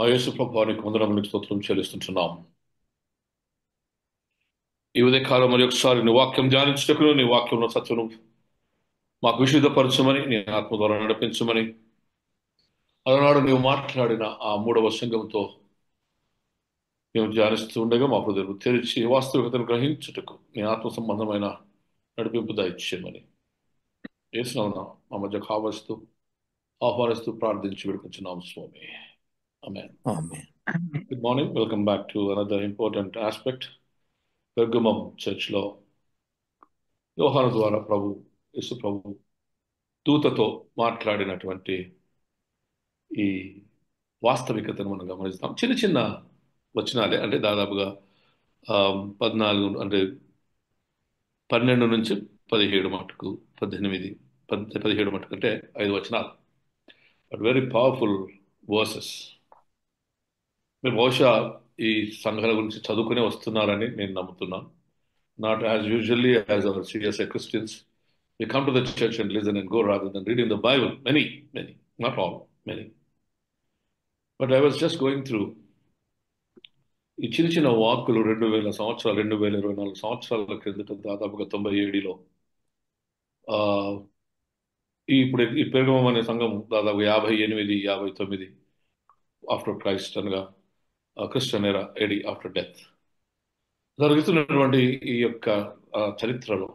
మా యేసు ప్రభువానికి వందనములు స్తోత్రం చెల్లిస్తుంటున్నాం. ఈ ఉదయకాలం మరి ఒకసారి నీ వాక్యం ధ్యానించటకును, నీ వాక్యంలో సత్యను మాకు విశుద్ధపరచమని, నీ ఆత్మ ద్వారా నడిపించమని, అలనాడు నీవు మాట్లాడిన ఆ మూడవ సంఘంతో మేము ధ్యానిస్తూ ఉండగా మా హృదయం తెరిచి వాస్తవికతను గ్రహించుటకు నీ ఆత్మ సంబంధమైన నడిపింపు దయచేయమని యేసునామమున మా మధ్య కావస్తూ ఆహ్వానిస్తూ ప్రార్థించి వేడుకొంచున్నాం స్వామి. ఆమేన్. Amen. Good morning. Welcome back to another important aspect. పెర్గమం చర్చ్లో యోహాను ద్వారా యేసు ప్రభు దూతతో మాట్లాడినటువంటి ఈ వాస్తవికతను మనం గమనిస్తాం. చిన్న చిన్న వచనాలే, అంటే దాదాపుగా 14 అంటే 12 నుంచి 17 మటుకు 17 మటుకు అంటే 5 వచనాలు, బట్ వెరీ పవర్ఫుల్ వర్సెస్. మీరు బహుశా ఈ సంఘాల గురించి చదువుకునే వస్తున్నారని నేను నమ్ముతున్నాను. Not as usually as our serious Christians. We come to the church and listen and go rather than reading the Bible. Many, not all, many. But I was just going through ఈ చిన్న చిన్న వాక్కులు 2000 సంవత్సరాలు, 2024 సంవత్సరాల క్రిందట, దాదాపుగా 97లో ఇప్పుడు ఈ పెర్గమం అనే సంఘం దాదాపు 58, 59 ఆఫ్టర్ క్రైస్ట్, అనగా క్రిస్టియన్ ఎరా, ఎడి ఆఫ్టర్ డెత్ జరుగుతున్నటువంటి ఈ యొక్క చరిత్రలో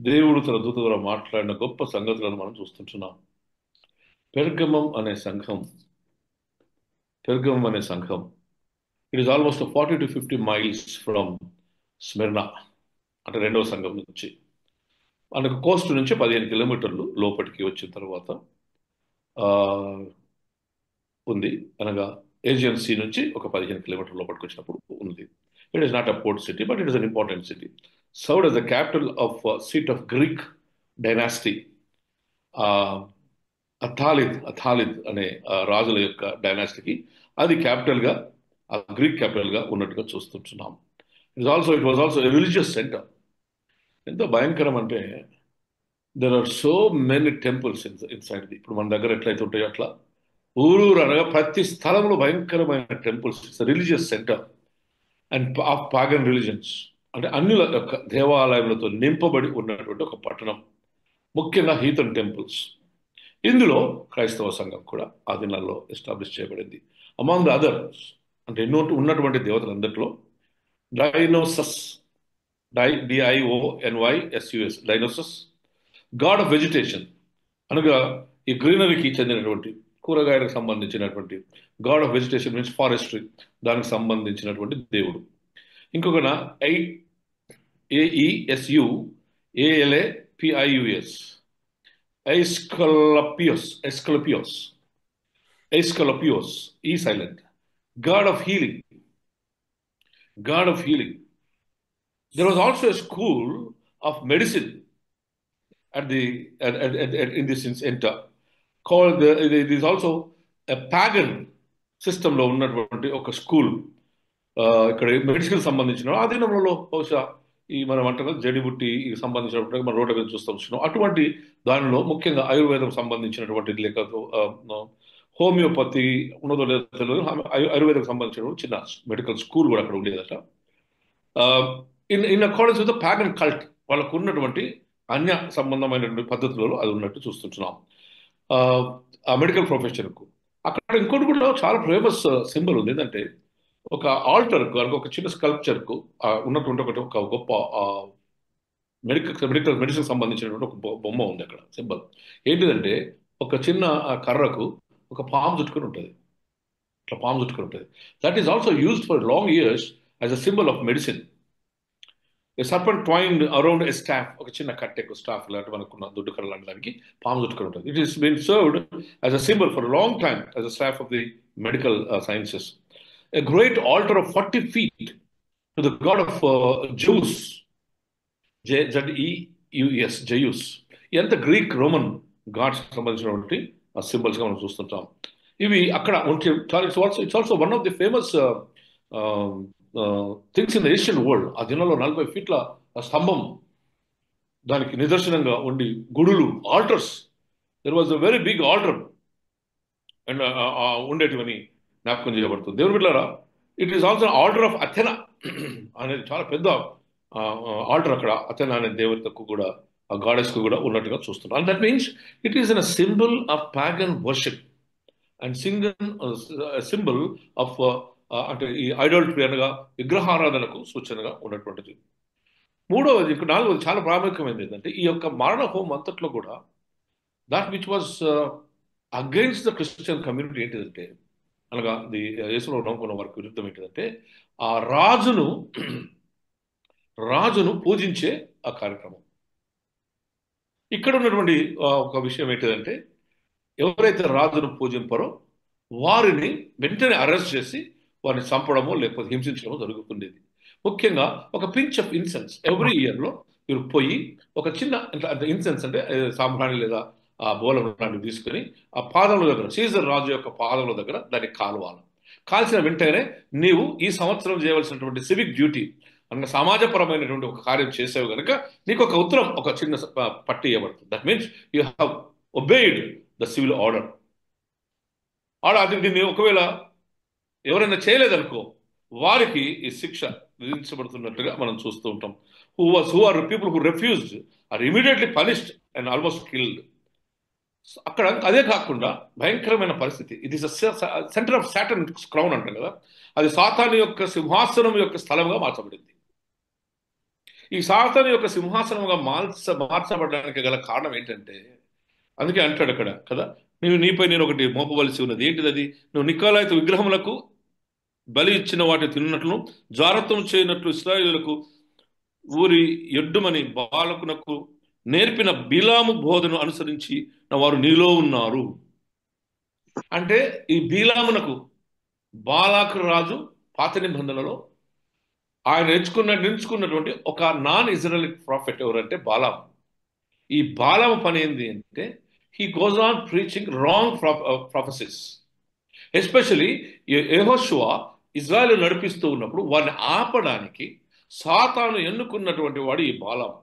దేవుడు తన దూత ద్వారా మాట్లాడిన గొప్ప సంగతులను మనం చూస్తుంటున్నాం. పెర్గమం అనే సంఘం it is almost 40 to 50 miles from Smyrna, అంటే రెండవ సంఘం నుంచి. మనకు కోస్ట్ నుంచి 15 కిలోమీటర్లు లోపలికి వచ్చిన తర్వాత ఉంది, అనగా ఏజియన్ సీ నుంచి ఒక 15 కిలోమీటర్ల లోపలికి వచ్చినప్పుడు ఉంది. It is not a port city, but it is an important city. Served as the capital of seat of Greek dynasty. Attalid అనే రాజుల యొక్క డైనాసిటీకి అది క్యాపిటల్గా, గ్రీక్ క్యాపిటల్గా ఉన్నట్టుగా చూస్తుంటున్నాం. It was also a religious centre. ఎంత భయంకరం అంటే there are so many temples inside. ఇప్పుడు మన దగ్గర ఎట్లయితే ఉంటాయో అట్లా ఊరు అనగా ప్రతి స్థలంలో భయంకరమైన temples. It's religious centre and of pagan religions, అంటే అన్యుల యొక్క దేవాలయములతో నింపబడి ఉన్నటువంటి ఒక పట్టణం, ముఖ్యంగా హీథన్ టెంపుల్స్. ఇందులో క్రైస్తవ సంఘం కూడా ఆ దినాల్లో ఎస్టాబ్లిష్ చేయబడింది. అమాంగ్ ద అదర్స్, అంటే ఎన్నో ఉన్నటువంటి దేవతలందరిలో డైనోసస్, DIONYSUS, డైనోసస్, గాడ్ ఆఫ్ వెజిటేషన్, అనగా ఈ గ్రీనరీకి చెందినటువంటి, కూరగాయలకు సంబంధించినటువంటి, God of vegetation means forestry, దానికి సంబంధించినటువంటి దేవుడు. ఇంకొకన AESUALAPIUS, Aesculapios, E silent, God of healing. There was also a school of medicine in this center called it is also a pagan system లో ఉన్నటువంటి ఒక స్కూల్. ఇక్కడ మెడిసిన్ సంబంధించిన ఆ దినంలో బహుశా ఈ మనం అంటారు జడిబుట్టి సంబంధించినటువంటి మన రోడ్ల మీద చూస్తాం. అటువంటి దానిలో ముఖ్యంగా ఆయుర్వేదం సంబంధించినటువంటి, లేక హోమియోపతి ఉన్నదో లేదో తెలియదు, ఆయుర్వేదం సంబంధించినటువంటి చిన్న మెడికల్ స్కూల్ కూడా అక్కడ ఉండేదట. In accordance with the pagan cult, వాళ్ళకు ఉన్నటువంటి అన్య సంబంధమైనటువంటి పద్ధతులలో అది ఉన్నట్టు చూస్తుంటున్నాం. ఆ మెడికల్ ప్రొఫెషన్కు అక్కడ ఇంకోటి కూడా చాలా ఫేమస్ సింబల్ ఉంది. ఏంటంటే ఒక ఆల్టర్కు, ఒక చిన్న స్కల్ప్చర్కు ఉన్నటువంటి ఒక గొప్ప మెడిసిన్ సంబంధించినటువంటి ఒక బొమ్మ ఉంది అక్కడ, సింబల్. ఏంటిదంటే ఒక చిన్న కర్రకు ఒక పాము చుట్టుకుని ఉంటుంది, ఇట్లా పాము చుట్టుకుని ఉంటుంది. That is also used for long years as a symbol of medicine. A serpent twined around a staff, ఒక చిన్న కట్టెకు స్టాఫ్ లాంటి మనకున్న దుడ్డు కర్ర లాంటి దానికి పాము చుట్టుకుని ఉంటుంది. It has been served as a symbol for a long time as a staff of the medical sciences. A great altar of 40 feet to the god of Zeus, Zeus. ఎంత గ్రీక్ రోమన్ గాడ్స్ సంబంధించినటువంటి సింబల్స్గా మనం చూస్తుంటాం. ఇవి అక్కడ it's also one of the famous things in the Asian world. ఆ దినంలో 40 ఫీట్ల స్తంభం దానికి నిదర్శనంగా ఉండి, గుడులు, altars, there was a very big altar and ఉండేటివని జ్ఞాపకం చేయబడుతుంది. దేవుని బిడ్డలారా, it is also order of Athena అనేది చాలా పెద్ద ఆర్డర్ అక్కడ. అథెనా అనే దేవతకు కూడా, ఆ గాడెస్ కు కూడా ఉన్నట్టుగా చూస్తున్నాం. And that means it is an symbol of pagan worship and symbol of అంటే ఈ ఐడోల్ట్రీ అనగా విగ్రహారాధనకు సూచనగా ఉన్నటువంటిది. మూడవది, నాలుగవది చాలా ప్రాముఖ్యమైనది ఏంటంటే ఈ యొక్క మరణ హోమం అంతట్లో కూడా that which was against the Christian community ఏంటిదంటే, అనగా యేసులో నమ్ముకున్న వారికి విరుద్ధం ఏంటిదంటే ఆ రాజును పూజించే ఆ కార్యక్రమం. ఇక్కడ ఉన్నటువంటి ఒక విషయం ఏంటిదంటే, ఎవరైతే రాజును పూజింపరో వారిని వెంటనే అరెస్ట్ చేసి వారిని చంపడమో లేకపోతే హింసించడమో జరుగుతుండేది. ముఖ్యంగా ఒక పించ్ ఆఫ్ ఇన్సెన్స్ ఎవ్రీ ఇయర్లో మీరు పోయి ఒక చిన్న ఇన్సెన్స్ అంటే సాంబ్రాణి లేదా ఆ బోలం లాంటివి తీసుకొని ఆ పాదముల దగ్గర, సీజర్ రాజు యొక్క పాదముల దగ్గర దాన్ని కాల్వాలి. కాల్చిన వెంటనే నీవు ఈ సంవత్సరం చేయవలసినటువంటి సివిక్ డ్యూటీ అన్న సమాజపరమైనటువంటి ఒక కార్యం చేసేవి కనుక నీకు ఒక ఉత్తరం, ఒక చిన్న పట్టి ఇవ్వబడుతుంది. That means you have obeyed the civil order. అది దీన్ని ఒకవేళ ఎవరైనా చేయలేదనుకో వారికి ఈ శిక్ష విధించబడుతున్నట్టుగా మనం చూస్తూ ఉంటాం. Who are people who refused are immediately punished and almost killed. అక్కడ అదే కాకుండా భయంకరమైన పరిస్థితి. ఇది సెంటర్ ఆఫ్ సాటన్ క్రౌన్ అంటాం కదా, అది సాతాను యొక్క సింహాసనం యొక్క స్థలంగా మార్చబడింది. ఈ సాతాను యొక్క సింహాసనంగా మార్చబడడానికి గల కారణం ఏంటంటే, అందుకే అంటాడు అక్కడ కదా, నీపై నేను ఒకటి మోపవలసి ఉన్నది. ఏంటిది అది? నువ్వు నికోలాయితు విగ్రహములకు బలి ఇచ్చిన వాటిని తిన్నట్లు, జారత్వం చేయనట్లు ఇశ్రాయేలులకు ఊరి ఎడ్డుమని బాలకునకు నేర్పిన బిలాము బోధను అనుసరించి వారు నీలో ఉన్నారు. అంటే ఈ బిలామునకు బాలాకు రాజు పాత నిబంధనలో ఆయన ఎంచుకున్నటువంటి ఒక నాన్ ఇజ్రాయెలిక్ ప్రాఫెట్ ఎవరంటే బాలాము. ఈ బాలాము పని ఏంది అంటే, he goes on preaching wrong prophecies. Especially యెహోషువ ఇజ్రాయెల్ నడిపిస్తూ ఉన్నప్పుడు వారిని ఆపడానికి సాతాను ఎన్నుకున్నటువంటి వాడు ఈ బాలాము.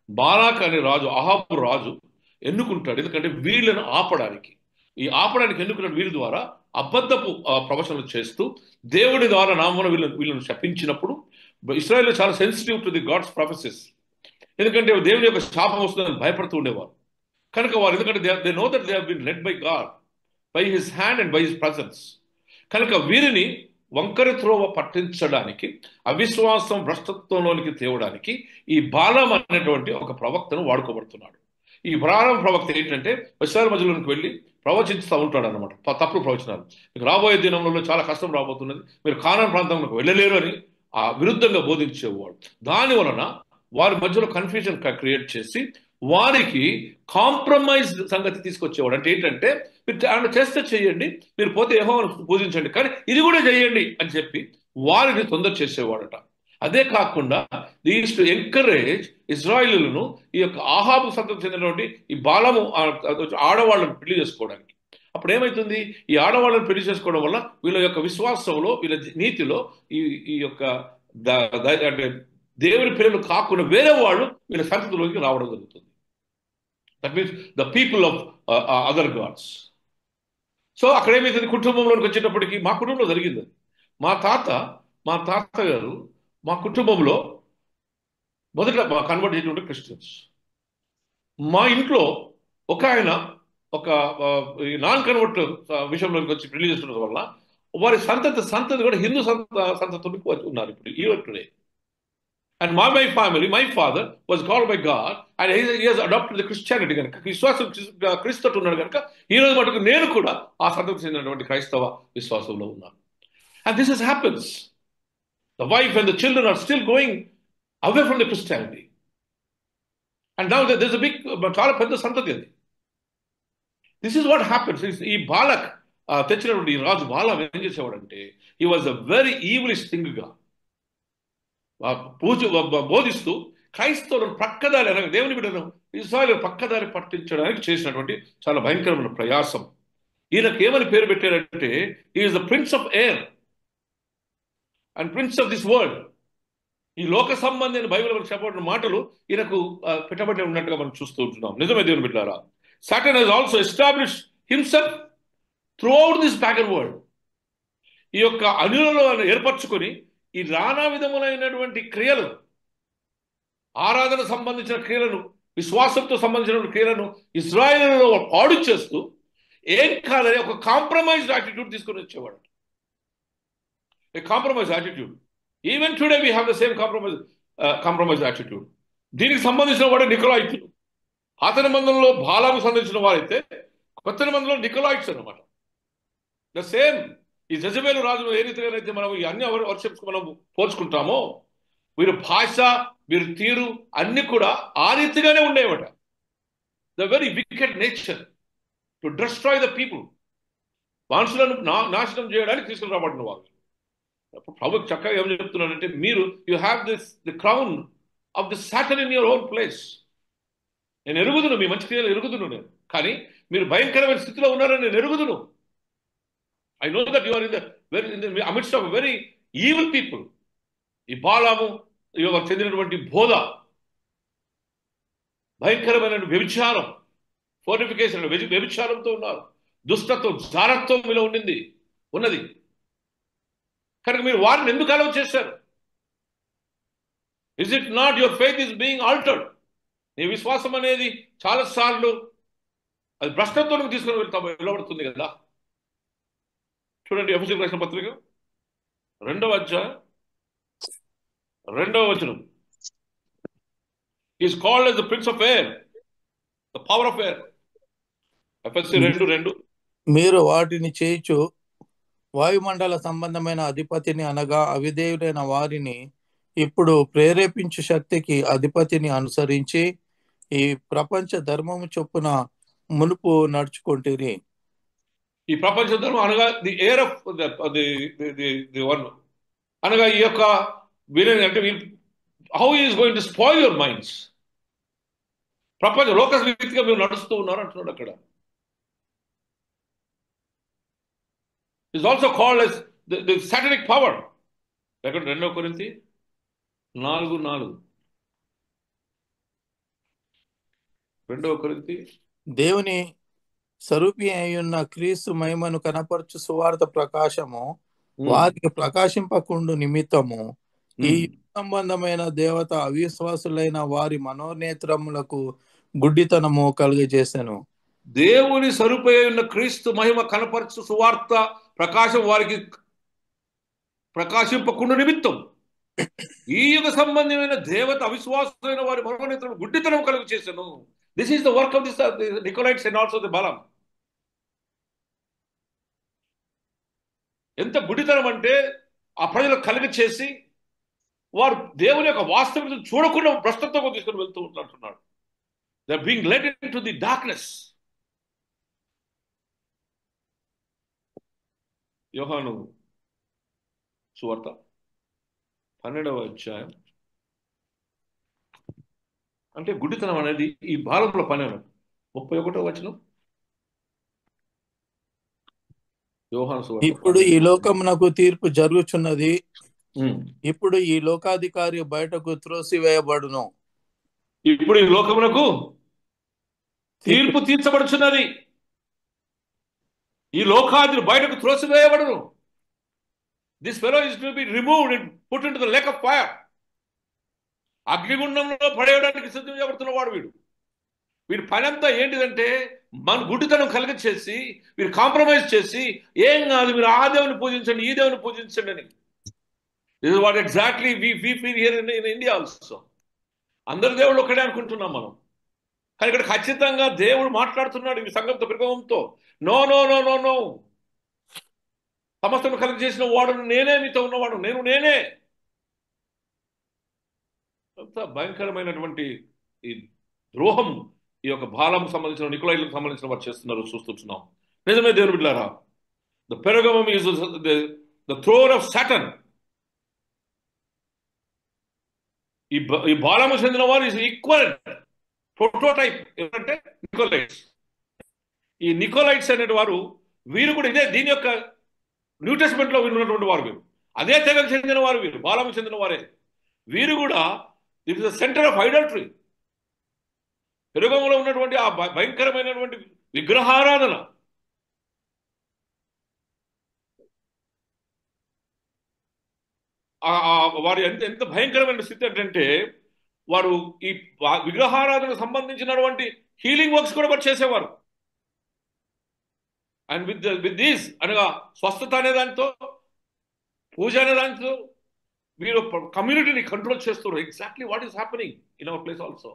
బాలాక్ అనే రాజు, అహాబు రాజు ఎన్నుకుంటాడు. ఎందుకంటే వీళ్ళను ఆపడానికి, ఈ ఆపడానికి ఎన్నుకున్న వీరి ద్వారా అబద్ధపు ప్రవచనలు చేస్తూ దేవుడి ద్వారా నామమున వీళ్ళను శపించినప్పుడు ఇశ్రాయేల్ చాలా sensitive to the God's prophecies. ఎందుకంటే దేవుని యొక్క శాపం వస్తుందని భయపడుతూ ఉండేవారు కనుక వారు, ఎందుకంటే they know that they have been led by God, by his hand and by his presence. కనుక వీరిని వంకరి త్రోవ పట్టించడానికి, అవిశ్వాసం భ్రష్టత్వంలోనికి తేవడానికి ఈ బాలం అనేటువంటి ఒక ప్రవక్తను వాడుకోబడుతున్నాడు. ఈ బాలం ప్రవక్త ఏంటంటే ఇశ్రాయేల్ మధ్యలోనికి వెళ్ళి ప్రవచిస్తూ ఉంటాడు అనమాట, తప్పుడు ప్రవచనాలు. మీకు రాబోయే దినంలో చాలా కష్టం రాబోతున్నది, మీరు కానాన్ ప్రాంతంలోకి వెళ్ళలేరు అని ఆ విరుద్ధంగా బోధించేవాడు. దాని వలన వారి మధ్యలో కన్ఫ్యూజన్ క్రియేట్ చేసి వారికి కాంప్రమైజ్ సంగతి తీసుకొచ్చేవాడు. అంటే ఏంటంటే, మీరు ఆయన చేస్తే చేయండి, మీరు పోతే యెహోవాను పూజించండి, కానీ ఇది కూడా చేయండి అని చెప్పి వారిని తొందర చేసేవాడట. అదే కాకుండా యూజ్డ్ టు ఎంకరేజ్ ఇజ్రాయిలీలను ఈ యొక్క ఆహాబు సంతతికి చెందినటువంటి ఈ బాలము ఆడవాళ్ళను పెళ్లి చేసుకోవడానికి. అప్పుడు ఏమవుతుంది, ఈ ఆడవాళ్ళని పెళ్లి చేసుకోవడం వల్ల వీళ్ళ యొక్క విశ్వాసంలో, వీళ్ళ నీతిలో ఈ యొక్క అంటే దేవుని పిల్లలు కాకుండా వేరే వాళ్ళు వీళ్ళ సంతతిలోకి రావడం జరుగుతుంది. That means the people of other gods. So అక్కడ ఏమైతుంది, కుటుంబంలోకి వచ్చేటప్పటికి మా కుటుంబంలో జరిగింది. మా తాతగారు మా కుటుంబంలో మొదట కన్వర్ట్ చేసినటువంటి క్రిస్టియన్స్. మా ఇంట్లో ఒక ఆయన ఒక నాన్ కన్వర్ట్ విషయంలోకి వచ్చి పెళ్లి చేస్తున్న వల్ల వారి సంతతి కూడా హిందూ సంతతిలోకి ఉన్నారు ఇప్పుడు even today. And my family, my father was called by God and he has adopted the Christianity కనుక, విశ్వాసం క్రీస్తుతో ఉన్నాడు కనుక ఈ రోజు మటుకు నేను కూడా ఆ సంతతికి చెందినటువంటి క్రైస్తవ విశ్వాసంలో ఉన్నాను. And this happens. The wife and the children are still going away from the Christianity. And now there's a big, చాలా పెద్ద సంతతి అది. This is what happens. ఈ బాలక్ తెచ్చినటువంటి రాజు బాలం ఏం చేసేవాడంటే, he was a very evilish థింగ్గా బోధిస్తూ క్రైస్తవులను పక్కదారి అనగా దేవుని బిడ్డను ఇశ్రాయేలు పక్కదారి పట్టించడానికి చేసినటువంటి చాలా భయంకరమైన ప్రయాసం. ఈయనకు ఏమని పేరు పెట్టారంటే, is the prince of air and prince of this world. ఈ లోక సంబంధమైన బైబిల్ చెప్పబడిన మాటలు ఈయనకు పెట్టబడి ఉన్నట్టుగా మనం చూస్తూ ఉంటున్నాం. నిజమే దేవుని బిడ్డలారా, Satan has also establish himself through out this pagan world. ఈ యొక్క అనులను ఏర్పరచుకొని ఈ నానా విధములైనటువంటి క్రియలు, ఆరాధన సంబంధించిన క్రియలను, విశ్వాసంతో సంబంధించిన క్రియలను ఇజ్రాయేలులో పాడు చేస్తూ ఏం కాదని ఒక కాంప్రమైజ్డ్ యాటిట్యూడ్ తీసుకొని వచ్చేవాడు. A compromise attitude. Even today we have the same compromise attitude. దీనికి సంబంధించిన వాడు నికోలాయితులు. పాత నిబంధనలో బాలాకు సంబంధించిన వారైతే కొత్త నిబంధనలో నికోలాయిట్స్ అనమాట. The same. ఈ జెజబేలు రాజు ఏ రీతిగానైతే మనం ఈ అన్ని వర్షిప్స్ మనం పోల్చుకుంటామో, వీరు భాష, వీరు తీరు అన్ని కూడా ఆ రీతిగానే ఉండేవట. The very wicked nature to destroy the people. మనుషులను నాశనం చేయడానికి తీసుకుని రాబడిన వాళ్ళు. ప్రభు చక్కగా ఏం చెప్తున్నానంటే, మీరు you have the crown of the Satan in your own place. నేను ఎరుగుదును, మీ మంచి క్రియలు ఎరుగుదును నేను, కానీ మీరు భయంకరమైన స్థితిలో ఉన్నారని నేను ఎరుగుదును. I know that you are in the amidst of very evil people. ఈ బాలాము చెందినటువంటి బోధ భయంకరమైన వ్యభిచారం, ఫోర్టిఫికేషన్, వ్యభిచారంతో ఉన్నారు. దుష్టత్వం, జారత్వం మీలో ఉన్నది కనుక మీరు వారిని ఎందుకు అలౌ చేశారు? Is it not your faith is being altered? నీ విశ్వాసం అనేది చాలా సార్లు అది భ్రష్టత్వం తీసుకుని వెళ్ళబడుతుంది కదా. చూడండి, ఎఫెసీయులకు రాసిన పత్రిక 2వ అధ్యాయం 2వ వచనం. Is called as the prince of air, the power of air. ఎఫెసీ 2:2. మీరు వాటిని చేయుచు వాయుమండల సంబంధమైన అధిపతిని అనగా అవిధేయులైన వారిని ఇప్పుడు ప్రేరేపించు శక్తికి అధిపతిని అనుసరించి ఈ ప్రపంచ ధర్మము చొప్పున మునుపు నడుచుకుంటురి. ఈ ప్రపంచ ధర్మం అనగా the air of the one అనగా ఈ యొక్క వీళ్ళని అంటే how is going to spoil your minds. ప్రపంచ లోక రీతిగా మీరు నడుస్తూ ఉన్నారు అంటున్నాడు అక్కడ. is also called as the satanic power. Second 2 Corinthians 4:4. 2 Corinthians. దేవుని స్వరూపి అయ్యున్న క్రీస్తు మహిమను కనపరచు సువార్త ప్రకాశము వారికి ప్రకాశింపకుండు నిమిత్తము ఈ సంబంధమైన దేవత అవిశ్వాసులైన వారి మనోనేత్రములకు గుడ్డితనము కలుగజేసెను. దేవుని స్వరూపి ఉన్న క్రీస్తు మహిమ కనపరచు సువార్త ప్రకాశం వారికి ప్రకాశింపకుండా నిమిత్తం ఈ యుగ సంబంధమైన దేవత అవిశ్వాసమైన వారి మనోనేత్రములు గుడ్డితనం కలుగు చేశాను. This is the work of this Nicolaitans and also the Balaam. ఎంత గుడ్డితనం అంటే ఆ ప్రజలకు కలుగ చేసి వారు దేవుని యొక్క వాస్తవికతను చూడకుండా భ్రష్టత్వం తీసుకుని వెళ్తూ ఉంటున్నాడు. They are being led into the darkness. యోహాను సువార్త 12వ అధ్యాయం. అంటే గుడ్డితనం అనేది ఈ బాలంలో పని. 31వ వచనం. యోహాను సువార్త. ఇప్పుడు ఈ లోకమునకు తీర్పు జరుగుచున్నది. ఇప్పుడు ఈ లోకాధికారి బయటకు త్రోసివేయబడును. ఇప్పుడు ఈ లోకమునకు తీర్పు తీర్చబడుచున్నది. ఈ లోకాధికారి బయటకు త్రోసివేయబడును. This fellow is to be removed and put into the lake of fire. అగ్నిగుండంలో పడేయడానికి సిద్ధం చేయబడుతున్న వాడు వీడి పని అంతా ఏంటిదంటే మన గుడ్డితనం కలిగ చేసి వీరు కాంప్రమైజ్ చేసి ఏం కాదు, మీరు ఆ దేవుని పూజించండి, ఈ దేవుని పూజించండి అని. This is what exactly we feel here in India also. అందరు దేవుళ్ళు ఒక్కడే అనుకుంటున్నాం మనం, కానీ ఇక్కడ ఖచ్చితంగా దేవుడు మాట్లాడుతున్నాడు ఈ సంఘంతో, పెరుగంతో. No no no no no. సమస్తం కలిగి చేసిన వాడు నేనే, మీతో ఉన్నవాడు నేనే. అంత భయంకరమైనటువంటి ఈ ద్రోహం ఈ యొక్క బాలం సంబంధించిన నికోలైట్లకు సంబంధించిన వారు చేస్తున్నారు, చూస్తున్నాం. నిజమే దేవుని బిడ్డలారా, the Pergamum is the throne of Satan. ఈ బాలము చెందిన వారు ఈజ్ ఈక్వల్ ప్రోటోటైప్ ఏంటంటే నికోలైట్స్. ఈ నికోలైట్స్ అనే వారు వీరు కూడా దీని యొక్క న్యూ టెస్ట్మెంట్ లో ఉన్నటువంటి వారు. వీరు అదే తెగకు చెందిన వారు, వీరు బాలము చెందిన వారే. వీరు కూడా this is the centre of idolatry. పెరుగంలో ఉన్నటువంటి ఆ భయంకరమైనటువంటి విగ్రహారాధన. వారు ఎంత ఎంత భయంకరమైన స్థితి ఏంటంటే వారు ఈ విగ్రహారాధనకు సంబంధించినటువంటి హీలింగ్ వర్క్స్ కూడా వారు చేసేవారు. అండ్ విత్ దీస్ అనగా స్వస్థత అనే దాంతో, పూజ అనే దాంతో వీరు కమ్యూనిటీని కంట్రోల్ చేస్తున్నారు. Exactly what is happening in our place also.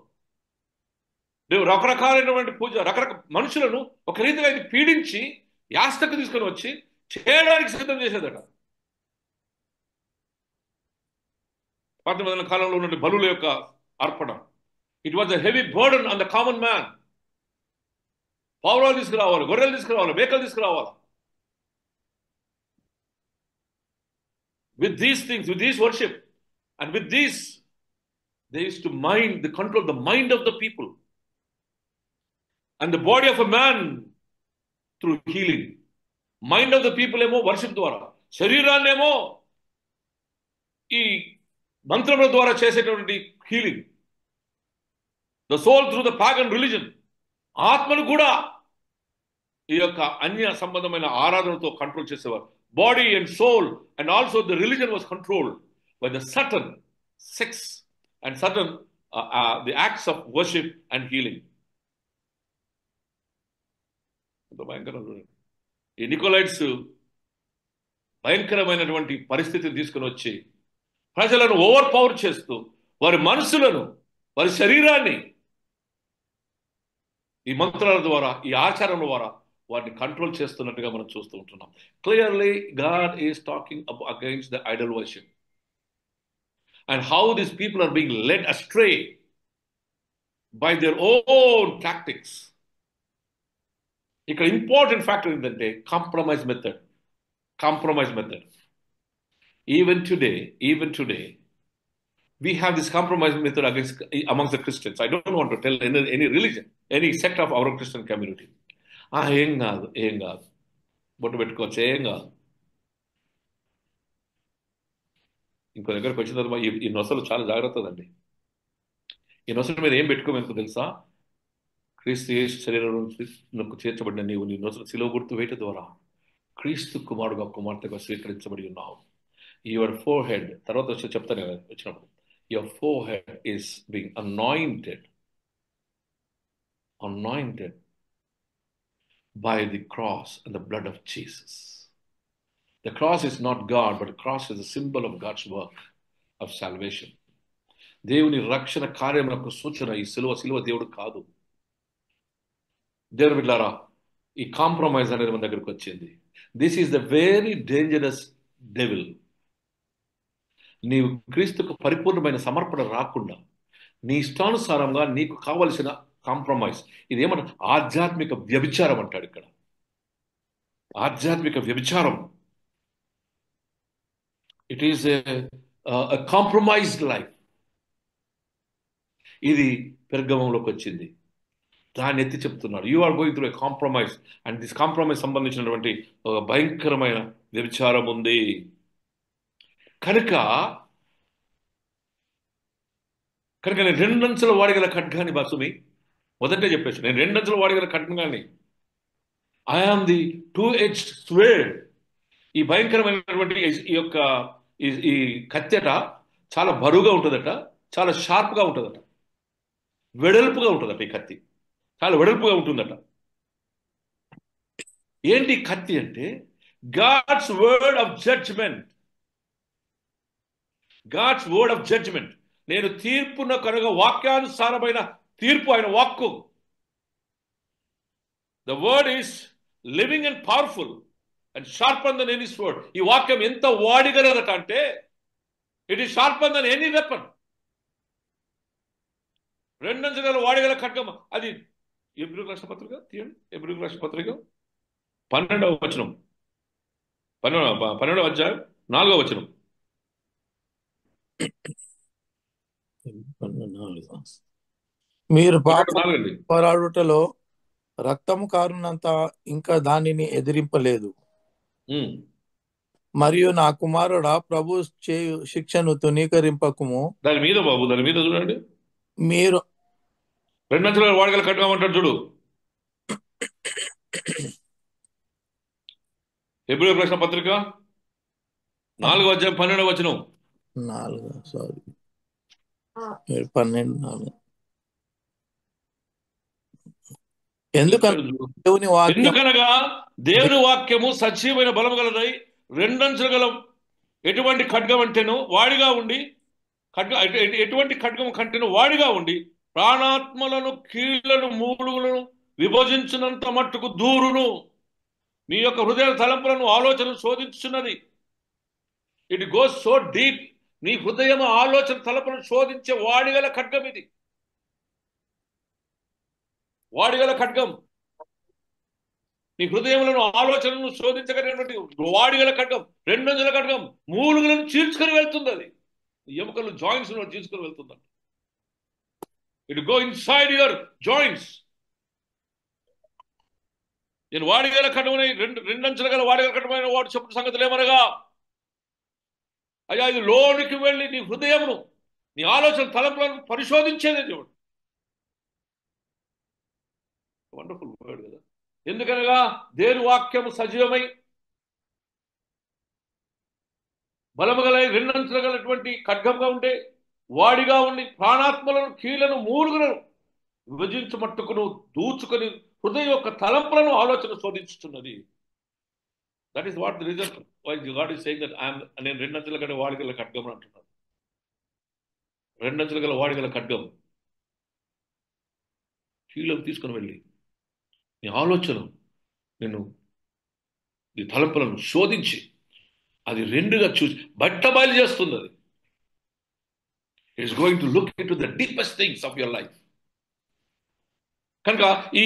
రకరకాలైనటువంటి పూజ, రకరకాల మనుషులను ఒక రీతిగా ఇది పీడించి యాస్తకు తీసుకొని వచ్చి చేయడానికి సిద్ధం చేసేదట. 18వ కాలంలో ఉన్నటువంటి బలుల యొక్క అర్పణ, it was a heavy burden on the common man. పావురాలు తీసుకురావాలి, గొర్రెలు తీసుకురావాలి, మేకలు తీసుకురావాలి. With these things, with these worship, and with these, they used to control the mind of the people and the body of a man through healing. Mind of the people ఏమో worship ద్వారా, శరీరాన్ని ఏమో ఈ మంత్రముల ద్వారా చేసేటువంటి healing. The soul through the pagan religion, ఆత్మను కూడా ఈ యొక్క అన్య సంబంధమైన ఆరాధనతో కంట్రోల్ చేసేవారు. Body and soul, and also the religion was controlled by the certain sex and certain the acts of worship and healing. ఈ నికోలైట్స్ భయంకరమైనటువంటి పరిస్థితిని తీసుకుని వచ్చి ప్రజలను ఓవర్ పవర్ చేస్తూ వారి మనసులను, వారి శరీరాన్ని ఈ మంత్రాల ద్వారా, ఈ ఆచారం ద్వారా వాటిని కంట్రోల్ చేస్తున్నట్టుగా మనం చూస్తూ ఉంటున్నాం. Clearly God is talking against the idol worship and how these people are being led astray by their own tactics. ఇక్కడ ఇంపార్టెంట్ ఫ్యాక్టర్ ఏంటంటే compromise method. Even today, we have this compromise method amongst the Christians. I don't want to tell any religion, any sect of our Christian community. ఏం కాదు బొట్టు పెట్టుకోవచ్చు, ఏం కాదు. ఇంకో దగ్గరకు వచ్చిన తర్వాత ఈ నొసలు చాలా జాగ్రత్తదండి. ఈ నొసలు మీద ఏం పెట్టుకోమని తెలుసా? క్రీస్తు యేసు శరీరంలో చేర్చబడిన నీవు నీ నొసలు శిలువ గుర్తు వేయటం ద్వారా క్రీస్తు కుమార్తెగా స్వీకరించబడి ఉన్నావు. యువర్ ఫోర్ హెడ్, తర్వాత వచ్చి చెప్తాను వచ్చినప్పుడు, your four head is being anointed by the cross and the blood of Jesus. The cross is not God, but the cross is a symbol of God's work of salvation. దేవుని రక్షణ కార్యములకు సూచన ఈ సిలువ దేవుడు కాదు. దేవుని బిడ్డలారా, ఈ కాంప్రమైజ్ అనేది మన దగ్గరికి వచ్చింది. This is the very dangerous devil. నీవు క్రీస్తుకు పరిపూర్ణమైన సమర్పణ రాకుండా నీ ఇష్టానుసారంగా నీకు కావలసిన కాంప్రమైజ్, ఇదేమన్నా ఆధ్యాత్మిక వ్యభిచారం అంటాడు ఇక్కడ. ఆధ్యాత్మిక వ్యభిచారం. It is a compromised life. ఇది పెర్గమంలోకి వచ్చింది. దాన్ని ఎత్తి చెప్తున్నారు. You are going through a compromise, and this compromise సంబంధించినటువంటి ఒక భయంకరమైన వ్యభిచారం ఉంది. కనుక నేను రెండంచెల వాడిగల ఖడ్గాని బాసుమి మొదటే చెప్పేసి, నేను రెండంచెల వాడిగల ఖడ్గాని, ఐఆమ్ ది టూ-ఎడ్జ్డ్ స్వేర్డ్. ఈ భయంకరమైనటువంటి ఈ యొక్క ఈ కత్తెట చాలా బరువుగా ఉంటుందట, చాలా షార్ప్గా ఉంటుందట, వెడల్పుగా ఉంటుందట. ఈ కత్తి చాలా వెడల్పుగా ఉంటుందట. ఏంటి కత్తి అంటే? God's word of judgment. God's word of judgment. నేను తీర్పున కనుక వాక్యానుసారమైన తీర్పు, ఆయన వాక్కు. The word is living and powerful and sharper than any sword. ఈ వాక్యం ఎంత వాడిగలదట అంటే, it is sharper than any weapon. రెండంచెల వాడిగల ఖడ్గం. అది ఎబ్రీయులకు రాసిన పత్రిక తీయండి. ఎబ్రీయులకు రాసిన పత్రిక 12వ వచనం, 12వ అధ్యాయం 4వ వచనం. మీరు పోరాడుటలో రక్తము కారునంత ఇంకా దానిని ఎదిరింపలేదు. మరియు నా కుమారుడా, ప్రభు చేయు శిక్షను తునీకరింపకము. దాని మీద బాబు, దాని మీద చూడండి. మీరు రెండంచెల వాడగల కట్టమంటాడు చూడు. ఎబ్రీయులకు రాసిన పత్రిక 4వ అధ్యాయం 12వ వచనం. 4 సారీ 12:4. ఎందుకనగా దేవుని వాక్యం ఎందుకనగా దేవుని వాక్యము సజీవమైన బలము గలదై రెండంచుల గల ఎటువంటి ఖడ్గం అంటేను వాడిగా ఉండి ఎటువంటి ఖడ్గం కంటేను వాడిగా ఉండి ప్రాణాత్మలను కీళ్లను మూలుగులను విభజించినంత మట్టుకు దూరును, మీ యొక్క హృదయ తలంపులను ఆలోచనలు శోధించున్నది. It goes so deep. నీ హృదయం ఆలోచన తలంపులను శోధించే వాడిగల ఖడ్గం ఇది. వాడిగల ఖడ్గం నీ హృదయములను ఆలోచనలను శోధించగలిగినటువంటి వాడిగల ఖడ్గం, రెండంచుల ఖడ్గం, మూలుగులను చీల్చుకొని వెళ్తుంది. అది ఎముకలు జాయింట్స్ చీల్చుకొని వెళ్తుందండి. It go inside your joints. నేను వాడిగల ఖడ్గమని రెండంచుల గల వాడిగల ఖడ్గమైన వాడు చెప్పిన సంగతులు ఏమనగా, అయ్యా ఇది లోనికి వెళ్ళి నీ హృదయమును నీ ఆలోచన తలంపులను పరిశోధించేదే దేవుడు. వండర్ఫుల్ వర్డ్ కదా. ఎందుకనగా దేవుని వాక్యము సజీవమై బలము గల రెండంచుల గలటువంటి ఖడ్గంగా ఉంటే వాడిగా ఉండి ప్రాణాత్మలను కీళ్లను మూలుగులను విభజించమట్టుకును దూచుకొని హృదయం యొక్క తలంపులను ఆలోచన శోధించుతున్నది. That is what the result why God is saying that నేను రెండంచుల గల వాడిగల ఖడ్గం అంటున్నాను. రెండంచుల గల వాడిగల ఖడ్గం కీళ్లకు తీసుకుని వెళ్ళి నీ ఆలోచన నేను నీ తలంపులను శోధించి అది రెండుగా చూసి బట్టబయలు చేస్తుంది. అది it's going to look in to the deepest things of your life. కనుక ఈ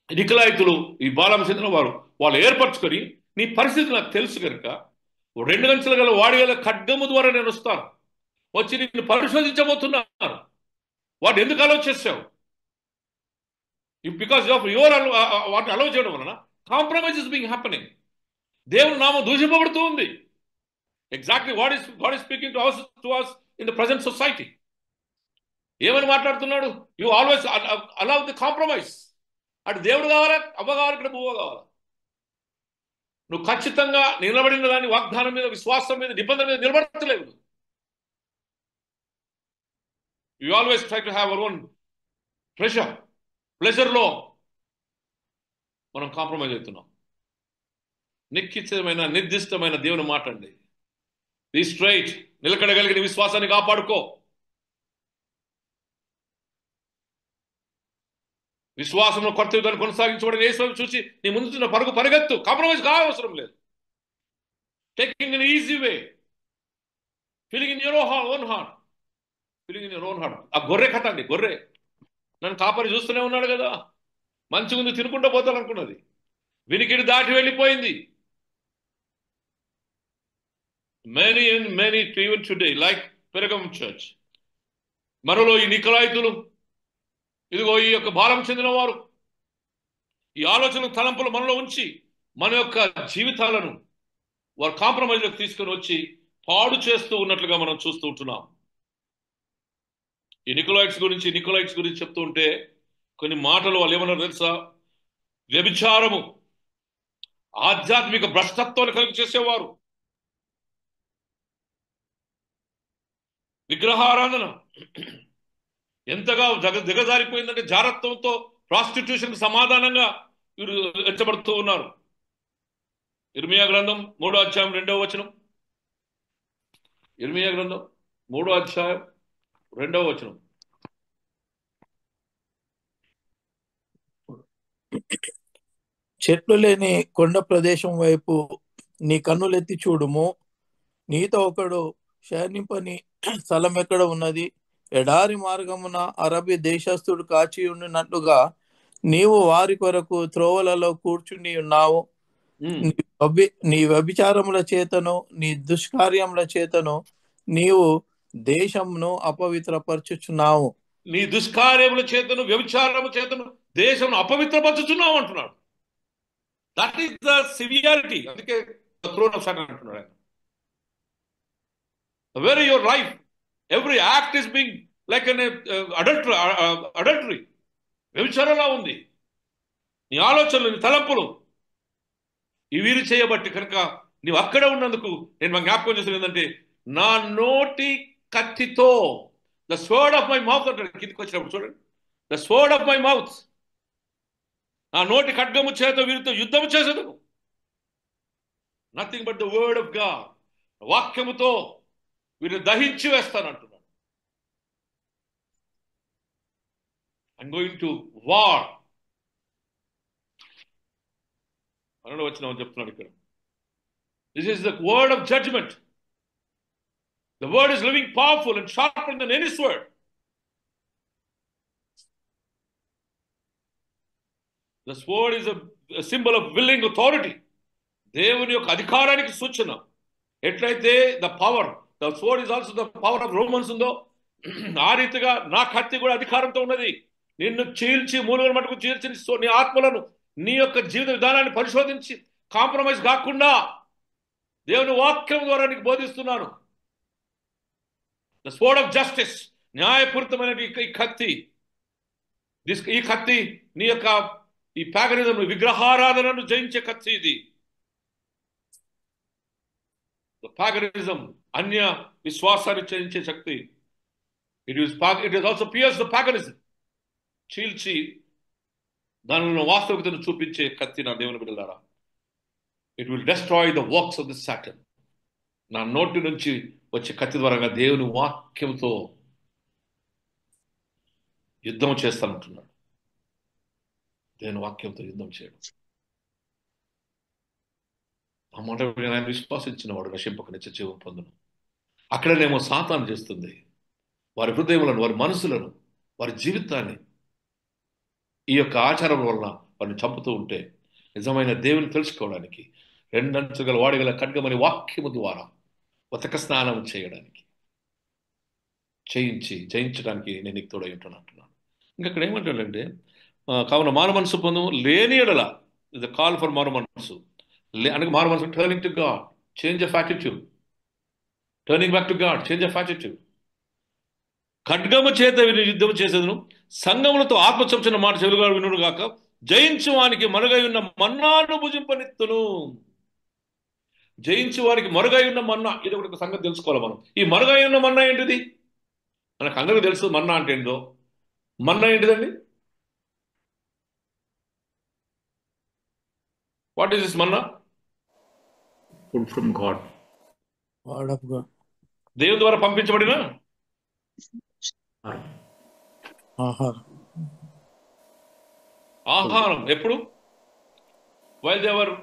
నికలాయితులు, ఈ బాలం చెందిన వారు వాళ్ళు ఏర్పరచుకొని నీ పరిస్థితి నాకు తెలుసు కనుక రెండు గంటల గల వాడిగల ఖడ్గము ద్వారా నేను వస్తాను, వచ్చి నిన్ను పరిశోధించబోతున్నాను. వాడు ఎందుకు అలౌ చేసావు? బికాస్ ఆఫ్ యువర్ వాటిని అలౌ చేయడం వలన కాంప్రమైజ్ ఇస్ బీయింగ్ హ్యాపెనింగ్. దేవుని నామం దూషింపబడుతూ ఉంది. Exactly God is speaking to us in the present society. ఏమని మాట్లాడుతున్నాడు? You always allow the compromise. అటు దేవుడు కావాలా, అవ్వ కావాలి, ఇక్కడ బువ్వ కావాలా? నువ్వు ఖచ్చితంగా నిలబడిన దాని వాగ్దానం మీద, విశ్వాసం మీద, నిబంధన మీద నిలబడతలేవు. You always try to have our own ప్లెజర్లో మనం కాంప్రమైజ్ అవుతున్నాం. నిశ్చితమైన నిర్దిష్టమైన దేవుని మాట అండి. బీ స్ట్రైట్, నిలకడగలిగిన విశ్వాసాన్ని కాపాడుకో. విశ్వాసంలో కొత్త యుద్ధాన్ని కొనసాగించబడిన యేసును చూసి నీ ముందున్న పరుగు పరిగెత్తు. కాంప్రమైజ్ కావసరం లేదు. Taking an easy way, feeling in your own heart, feeling in your own heart. ఆ గొర్రె కథ అండి. గొర్రె నన్ను కాపరి చూస్తూనే ఉన్నాడు కదా, మంచి ముందు తినుకుంటూ పోతాననుకున్నది, వినికిడి దాటి వెళ్ళిపోయింది. Many and many even today, like Pergamum church, మరలో ఈ నికలాయితులు, ఇదిగో ఈ యొక్క భారం చెందిన వారు ఈ ఆలోచన తలంపులు మనలో ఉంచి మన యొక్క జీవితాలను వారు కాంప్రమైజ్లోకి తీసుకొని వచ్చి పాడు చేస్తూ ఉన్నట్లుగా మనం చూస్తూ ఉంటున్నాం. ఈ నికోలైట్స్ గురించి చెప్తూ ఉంటే కొన్ని మాటలు వాళ్ళు ఏమన్నారు తెలుసా? వ్యభిచారము, ఆధ్యాత్మిక భ్రష్టత్వాన్ని కలిగి చేసేవారు, విగ్రహారాధన ఎంతగా దిగజారిపోయిందంటే జారత్వంతో ప్రాస్టిట్యూషన్ సమాధానంగా వీరు ఎంచబడుతూ ఉన్నారు. ఇర్మియా గ్రంథం 3వ అధ్యాయం 2వ వచనం. ఇర్మియా గ్రంథం 3వ అధ్యాయం 2వ వచనం. చెట్లు లేని కొండ ప్రదేశం వైపు నీ కన్నులెత్తి చూడుము. నీతో ఒకడు శయనింపని స్థలం ఎక్కడ ఉన్నది? ఎడారి మార్గమున అరబి దేశస్థుడు కాచి ఉండినట్లుగా నీవు వారి కొరకు త్రోవలలో కూర్చుని ఉన్నావు. నీ వ్యభిచారముల చేతను నీ దుష్కార్యముల చేతను నీవు దేశమును అపవిత్రపరచుచున్నావు. నీ దుష్కార్యముల చేతను, వ్యభిచారము చేతను దేశమును అపవిత్రపరచుచున్నావు అంటున్నాడు. That is the severity. అందుకే థ్రోన్ ఆఫ్ సాటన్ అంటున్నాడు ఆయన. Where your life, every act is being like an adultery. వ్యభిచారంలా ఉంది. నీ ఆలోచనలు, నీ తలంపులు ఈ వీరు చేయబట్టి కనుక నీవు అక్కడ ఉన్నందుకు నేను మా జ్ఞాపకం చేసిన ఏంటంటే నా నోటి కత్తితో, the sword of my mouth అంటాడు కిందికి వచ్చినప్పుడు. చూడండి, the sword of my mouth, నా నోటి ఖడ్గము చేత వీరితో యుద్ధము చేసేదను. Nothing but the word of God, వాక్యముతో వీరిని దహించి వేస్తానంటున్నాడు. I'm going to war. అనలో వచ్చిన చెప్తున్నాడు ఇక్కడ, this is the word of judgment. The word is living, powerful and sharper than any sword. The sword is a symbol of willing authority. దేవుని యొక్క అధికారానికి సూచన. ఎట్లయితే the sword is also the power of Romans ఉందో, ఆ రీతిగా నా కత్తి కూడా అధికారంతో ఉన్నది. నిన్ను చీల్చి మూలుగుల మటుకు చీల్చి నీ ఆత్మలను, నీ యొక్క జీవిత విధానాన్ని పరిశోధించి కాంప్రమైజ్ కాకుండా దేవుని వాక్యం ద్వారా నీకు బోధిస్తున్నాను. ద స్వర్డ్ ఆఫ్ జస్టిస్, న్యాయపూరితమైన ఈ కత్తి. ఈ కత్తి నీ యొక్క ఈ ప్యాగనిజం, విగ్రహారాధనను జయించే కత్తి ఇది. ప్యాగనిజం, అన్య విశ్వాసాన్ని జయించే శక్తి. It is also pierce the paganism, చీల్చి దానిలో వాస్తవికతను చూపించే కత్తి నా దేవుని బిడ్డలారా. It will destroy the works of the Satan. నా నోటి నుంచి వచ్చే కత్తి ద్వారా దేవుని వాక్యంతో యుద్ధం చేస్తానంటున్నాడు. దేవుని వాక్యంతో యుద్ధం చేయడం. ఆ మాట ఆయన విశ్వాసించిన వాడు నశింపక నిత్య జీవం పొందును. అక్కడనేమో సాతాను చేస్తుంది. వారి హృదయములను, వారి మనసులను, వారి జీవితాన్ని ఈ యొక్క ఆచారం వలన వారిని చంపుతూ ఉంటే, నిజమైన దేవుని తెలుసుకోవడానికి రెండంచుగల వాడిగల ఖడ్గమని వాక్యము ద్వారా ఉతక స్నానం చేయడానికి, జయించడానికి నేను నీకు తోడై ఉంటాను అంటున్నాను. ఇంకా అక్కడ ఏమంటాడంటే, కావున మారు మనసు పొందు లేని ఎడల, ఇది కాల్ ఫర్ మారు మనసు. అనగా మారు మనసు, turning to God, change of attitude, turning back to God, change of attitude. ఖడ్గము చేత యుద్ధము చేసేదను, సంగములతో ఆత్మచంచిన మాట చెవులుగా వినుడు గాక, జయించు వానికి మరుగై ఉన్న మన్నాను భుజింపనిత్తును. జయించి వారికి మరుగై ఉన్న మన్నా, ఇది ఒకటి సంగతి తెలుసుకోవాలి మనం. ఈ మరుగై ఉన్న మన్నా ఏంటిది? మనకు అందరికీ తెలుసు మన్నా అంటే ఏంటో. మన్నా ఏంటిదండి? What is this Manna? Food from God. దేవుని ద్వారా పంపించబడిన ఆహారం. ఎప్పుడు? While they were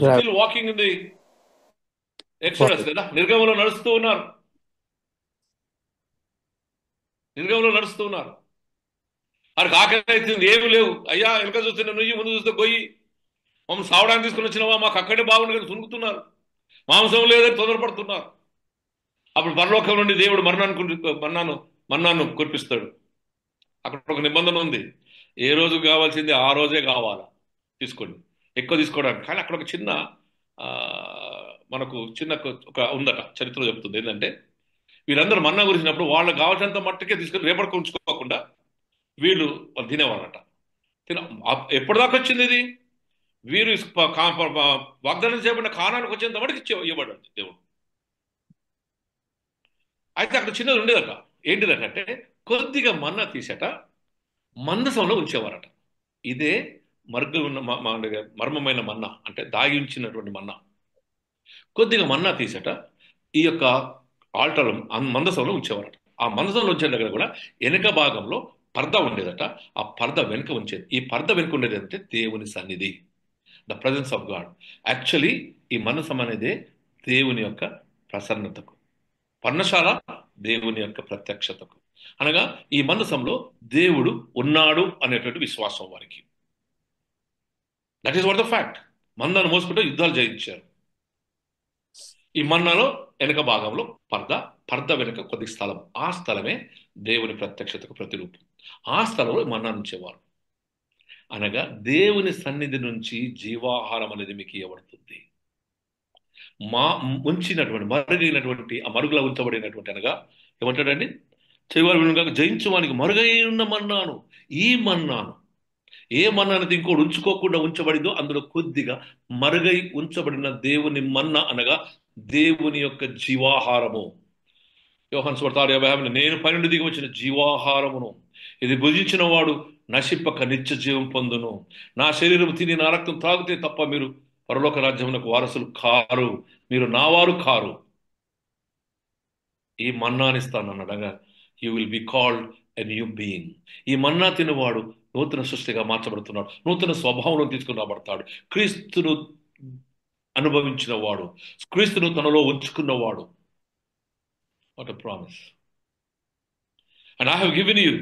still walking in the exodus కదా, నిర్గమంలో నడుస్తూ ఉన్నారు. వారికి ఆకలి అవుతుంది, ఏమి లేవు. అయ్యా వెనక చూస్తున్న నుయ్యి, ముందు చూస్తే గొయ్యి, మమ్మల్ని సావడానికి తీసుకుని వచ్చినవా, మాకు అక్కడే బాగుంది కానీ తునుకుతున్నారు, మాంసం లేదని తొందరపడుతున్నారు. అప్పుడు పరలోకం నుండి దేవుడు మన్నాను కురిపిస్తాడు. అక్కడ ఒక నిబంధన ఉంది, ఏ రోజు కావాల్సింది ఆ రోజే కావాలా, తీసుకోండి, ఎక్కువ తీసుకోవడానికి. కానీ అక్కడ ఒక చిన్న ఒక ఉందట, చరిత్ర చెప్తుంది. ఏంటంటే, వీళ్ళందరూ మన్నా గురించినప్పుడు వాళ్ళకి కావాల్సినంత మట్టుకే తీసుకొని రేపటికి ఉంచుకోకుండా వాళ్ళు తినేవాళ్ళట. ఎప్పటిదాకా వచ్చింది ఇది? వీరు వాగ్దానం చేయబడిన కానానికి వచ్చేంత మటుకు ఇవ్వబడ్డాడు దేవుడు. అయితే అక్కడ చిన్నది ఉండేదట. ఏంటిదటంటే, కొద్దిగా మన్నా తీసేట మందసంలో ఉంచేవారట. ఇదే మర్మమైన మన్నా, అంటే దాగి ఉంచినటువంటి మన్నా. కొద్దిగా మన్నా తీసేట ఈ యొక్క ఆల్టర్ మందసంలో ఉంచేవారట. ఆ మందసంలో ఉంచే దగ్గర కూడా వెనుక భాగంలో పర్ద ఉండేదట. ఆ పర్ద వెనుక ఉంచేది. ఈ పర్ద వెనుక ఉండేది అంటే దేవుని సన్నిధి, the presence of God. Actually ఈ మందసం అనేది దేవుని యొక్క ప్రసన్నతకు, పర్ణశాల దేవుని యొక్క ప్రత్యక్షతకు. అనగా ఈ మందసంలో దేవుడు ఉన్నాడు అనేటువంటి విశ్వాసం వారికి. That is what the fact. మందను మోసుకుంటూ యుద్ధాలు జయించారు. ఈ మన్నాలో వెనుక భాగంలో పర్ద వెనుక కొద్ది స్థలం, ఆ స్థలమే దేవుని ప్రత్యక్షతకు ప్రతిరూపం. ఆ స్థలంలో మన్నా ఉంచేవారు. అనగా దేవుని సన్నిధి నుంచి జీవాహారం అనేది మీకు ఇవ్వబడుతుంది. ఉంచినటువంటి మరుగైనటువంటి, ఆ మరుగులా ఉంచబడినటువంటి, అనగా ఏమంటాడండి, చేయవారు జయించు వానికి మరుగై ఉన్న మన్నాను. ఈ మన్నాను, ఏ మన్నానది ఇంకోటి ఉంచుకోకుండా ఉంచబడిందో అందులో కొద్దిగా మరుగై ఉంచబడిన దేవుని మన్నా, అనగా దేవుని యొక్క జీవాహారము. యోహాను సువార్త 6:50, నేను పైనుండి దిగి వచ్చిన జీవాహారమును, ఇది భుజించిన వాడు నశింపక నిత్య జీవం పొందును. నా శరీరం తిని నా రక్తం తాగితే తప్ప మీరు పరలోక రాజ్యమునకు వారసులు కారు, మీరు నా వారు కారు. ఈ మన్నానిస్తాను అన్నడగా, you will be called a new being. ఈ మన్నా తినవాడు నూతన సృష్టిగా మార్చబడుతున్నాడు, నూతన స్వభావం తీసుకుని రాబడతాడు. క్రీస్తును అనుభవించిన వాడు, క్రీస్తును తనలో ఉంచుకున్నవాడు. What a promise. And I have given you,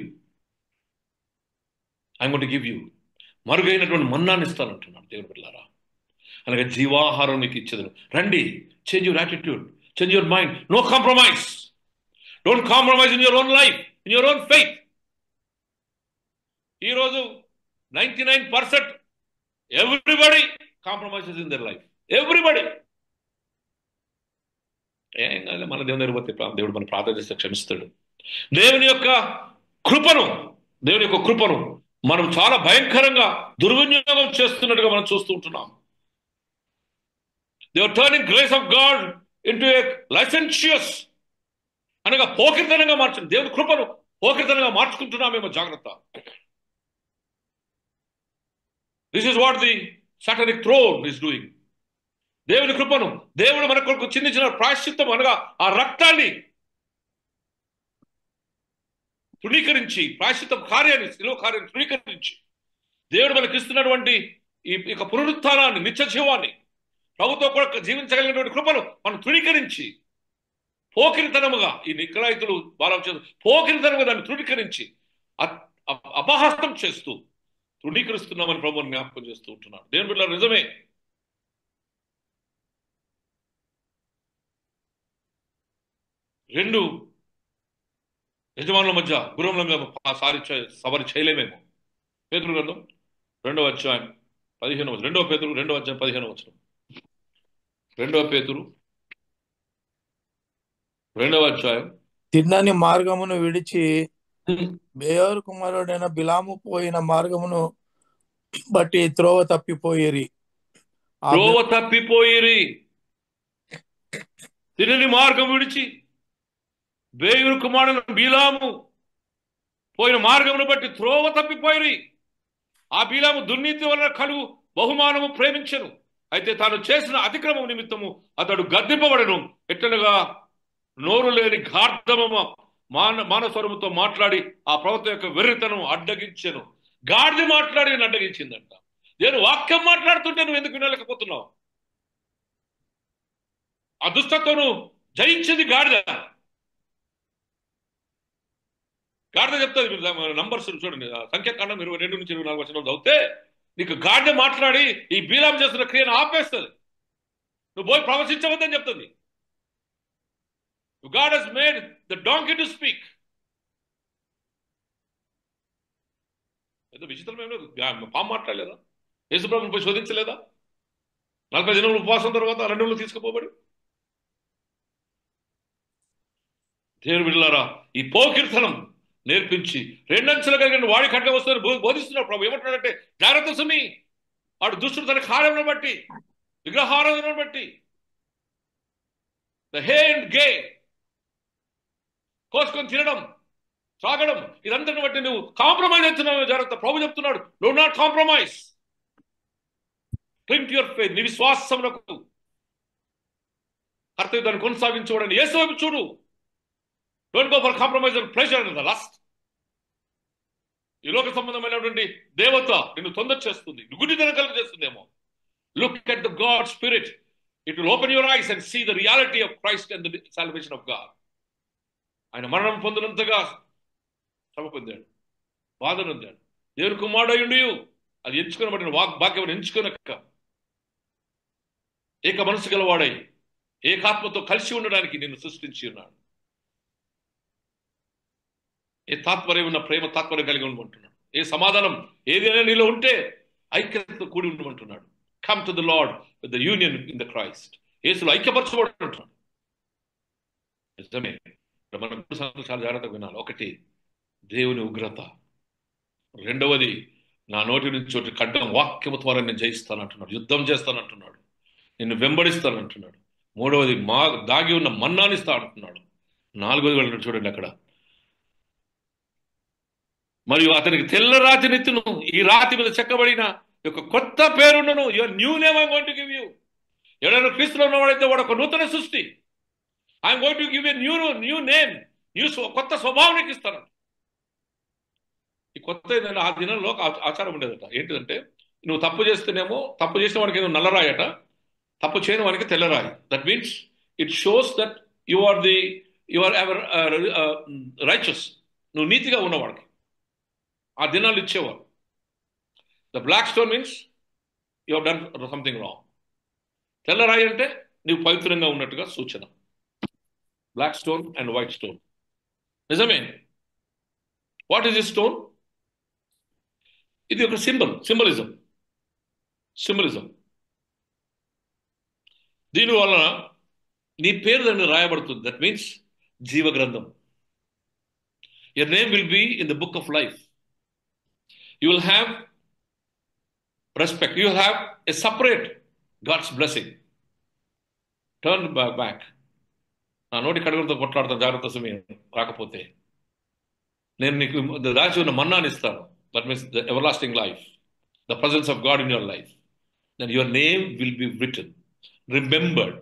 I want to give you. మరుగైనటువంటి మన్నాన్ని ఇస్తానంటున్నాడు దేవుని బిడ్డలారా. అలాగే జీవాహారం నీకు ఇచ్చేదను. రండి, change your attitude, change your mind. No compromise. Don't compromise in your own life, in your own faith. ఈరోజు 99% everybody compromises in their life. Everybody. ఏం కాదు, మన దేవుని దగ్గర పోతే దేవుడు మన ప్రార్థన చేస్తే క్షమిస్తాడు. దేవుని యొక్క కృపను మనం చాలా భయంకరంగా దుర్వినియోగం చేస్తున్నట్టుగా మనం చూస్తూ ఉంటున్నాం. They are turning grace of God into a licentious, అనగా పోకిరితనంగా మార్చండి. దేవుని కృపను పోకిరితనంగా మార్చుకుంటున్నామేమో, జాగ్రత్త. This is what the satanic throne is doing. దేవుని కృపను, దేవుడు మన కొరకు చిందించిన ప్రాయశ్చిత్తం అనగా ఆ రక్తాన్ని తృణీకరించి, ప్రాయశ్చిత్త కార్యాన్ని, శిలువ కార్యాన్ని తృణీకరించి, దేవుడు మనకి ఇస్తున్నటువంటి ఈ పునరుత్థానాన్ని, నిత్య జీవాన్ని, ప్రభుతో కూడా జీవించగలిగినటువంటి కృపను మనం తృణీకరించి, పోకిరితనముగా ఈ నిగ్రహితులు బాలం చేస్తూ పోకిరితనముగా దాన్ని తృణీకరించి అపహాస్తం చేస్తూ తృణీకరిస్తున్నామని ప్రభువుని జ్ఞాపకం చేస్తూ ఉంటున్నాడు. దేవుని బిడ్డలారా, నిజమే. రెండు యజమానుల మధ్య, గురువుల మధ్య సవారి చేయలేమేమో. పేతురు గ్రంథం 2వ అధ్యాయం 15వ వచనం. 2వ పేతురు 2వ అధ్యాయం 15వ వచనం. 2వ పేతురు 2వ అధ్యాయం. తిన్నని మార్గమును విడిచి బేయోరు కుమారుడైన బిలాము పోయిన మార్గమును బట్టి త్రోవ తప్పిపోయిరి. తిన్నని మార్గం విడిచి బేయోరు కుమారుడైన బిలాము పోయిన మార్గమును బట్టి త్రోవ తప్పిపోయిరి. ఆ బిలాము దుర్నీతి వలన కలుగు బహుమానము ప్రేమించెను, అయితే తాను చేసిన అతిక్రమం నిమిత్తము అతడు గద్దింపబడెను. ఎట్లనగా నోరు లేని గార్ధమ మానస్వరముతో మాట్లాడి ఆ ప్రవక్త యొక్క వెర్రితనం అడ్డగించెను. గాడిద మాట్లాడి నేను అడ్డగించిందంట. నేను వాక్యం మాట్లాడుతుంటే నువ్వు ఎందుకు వినలేకపోతున్నావు? ఆ దుష్టత్వను జయించింది గాడిద. గాడిద చెప్తుంది, నంబర్స్ చూడండి, సంఖ్యాకాండం 22 నుంచి 24 వచనాలు చదివితే నీకు గాడిద మాట్లాడి ఈ బీలాం చేస్తున్న క్రియను ఆపేస్తుంది. నువ్వు పోయి ప్రవచించవద్దని చెప్తుంది. God has made the donkey to speak. ఏదో విచిత్రం ఏం లేదు. పాము మాట్లాడలేదా? యేసుప్రభుని పోయి శోధించలేదా? 40 దినములు ఉపవాసం తర్వాత 2 రోజులు తీసుకుపోబడి. దేవుని బిడ్డలారా, ఈ పోకిర్తనం నేర్పించి 2 అంచెలు కలిగిన వాడి ఖడ్గ వస్తుందని బోధిస్తున్నాడు ప్రభు. ఏమంటున్నాడంటే, జాగ్రత్త సుమి, వాడు దుష్టుడు తన కార్యములను బట్టి, విగ్రహారాధనను బట్టి, ద హే అండ్ గే, కోసుకొని తినడం, సాగడం, ఇదంతా బట్టి నువ్వు కాంప్రమైజ్ అవుతున్నావు. జాగ్రత్త. ప్రభు చెప్తున్నాడు, do not compromise. Cling to your faith. నీ విశ్వాసమునకు కర్తవ్యాన్ని కొనసాగించబడని యేసు వైపు చూడు. Don't go for compromise and pressure and the lust. ఈ లోక సంబంధమైనటువంటి దేవత నిన్ను తొందర చేస్తుంది, గుడ్డితనం కలుగ చేస్తుందేమో. Look at the God spirit. It will open your eyes and see the reality of Christ and the salvation of God. ఆయన మరణం పొందినంతగా శ్రమ పొందాడు, బాధ పొందాడు. దేవుని కుమారుడయుండి అది ఎంచుకునబడిన భాగ్యం ఎంచుకునక ఏక మనసు గలవాడై ఏకాత్మతో కలిసి ఉండడానికి నిన్ను సృష్టించి ఉన్నాడు. ఏ తాత్పర్యం ఉన్న ప్రేమ తాత్పర్యం కలిగి ఉండమంటున్నాడు. ఏ సమాధానం ఏదైనా నీలో ఉంటే ఐక్యతతో కూడి ఉండమంటున్నాడు. Come to the Lord with the union in the Christ. యేసులో ఐక్యపరచబడుతున్నాడు. నిజమే. మనం చాలా జాగ్రత్తగా వినాలి. ఒకటి, దేవుని ఉగ్రత. రెండవది, నా నోటి నుంచి ఒకటి ఖడ్గం, వాక్యము ద్వారా నేను జయిస్తానంటున్నాడు, యుద్ధం చేస్తానంటున్నాడు, నిన్ను వెంబడిస్తానంటున్నాడు. మూడవది దాగి ఉన్న మన్నాని ఇస్తా అంటున్నాడు. నాలుగవది వెళ్ళినట్టు చూడండి అక్కడ, మరియు అతనికి తెల్ల రాతి నెత్తును, ఈ రాతి మీద చెక్కబడిన ఒక కొత్త పేరుండును. Your new name I'm going to give you. ఎవరైనా క్రీస్తులో ఉన్నవాడైతే వాడు ఒక నూతన సృష్టి. I'm going to give you new name, కొత్త స్వభావం నీకు ఇస్తాను. ఈ కొత్త ఏంటంటే ఆ దినంలో ఆచారం ఉండేదట. ఏంటిదంటే నువ్వు తప్పు చేస్తేనేమో, తప్పు చేసిన వాడికి ఏదో నల్లరాయట, తప్పు చేయని వాడికి తెల్లరాయి. That means it shows that you are ever righteous. నువ్వు నీతిగా ఉన్నవాడికి ఆ దినాలు ఇచ్చేవాడు. The black stone means you have done something wrong. తెల్లరాయి అంటే నువ్వు పవిత్రంగా ఉన్నట్టుగా సూచన. Black stone and white stone. నిజమే. What is this stone? ఇది ఒక సింబలిజం. దీని వలన నీ పేరు దాన్ని రాయబడుతుంది. దట్ మీన్స్ జీవ గ్రంథం. Your name will be in the book of life. You will have respect. You will have a separate God's blessing. Turn back. నా నోటి కడుగులతో కొట్లాడతాను, జాగ్రత్త సమయం రాకపోతే. నేను నీకు రాసి ఉన్న మన్నాని ఇస్తాను. That means the ever lasting life, the presence of God in your life. Then your name will be written, remembered.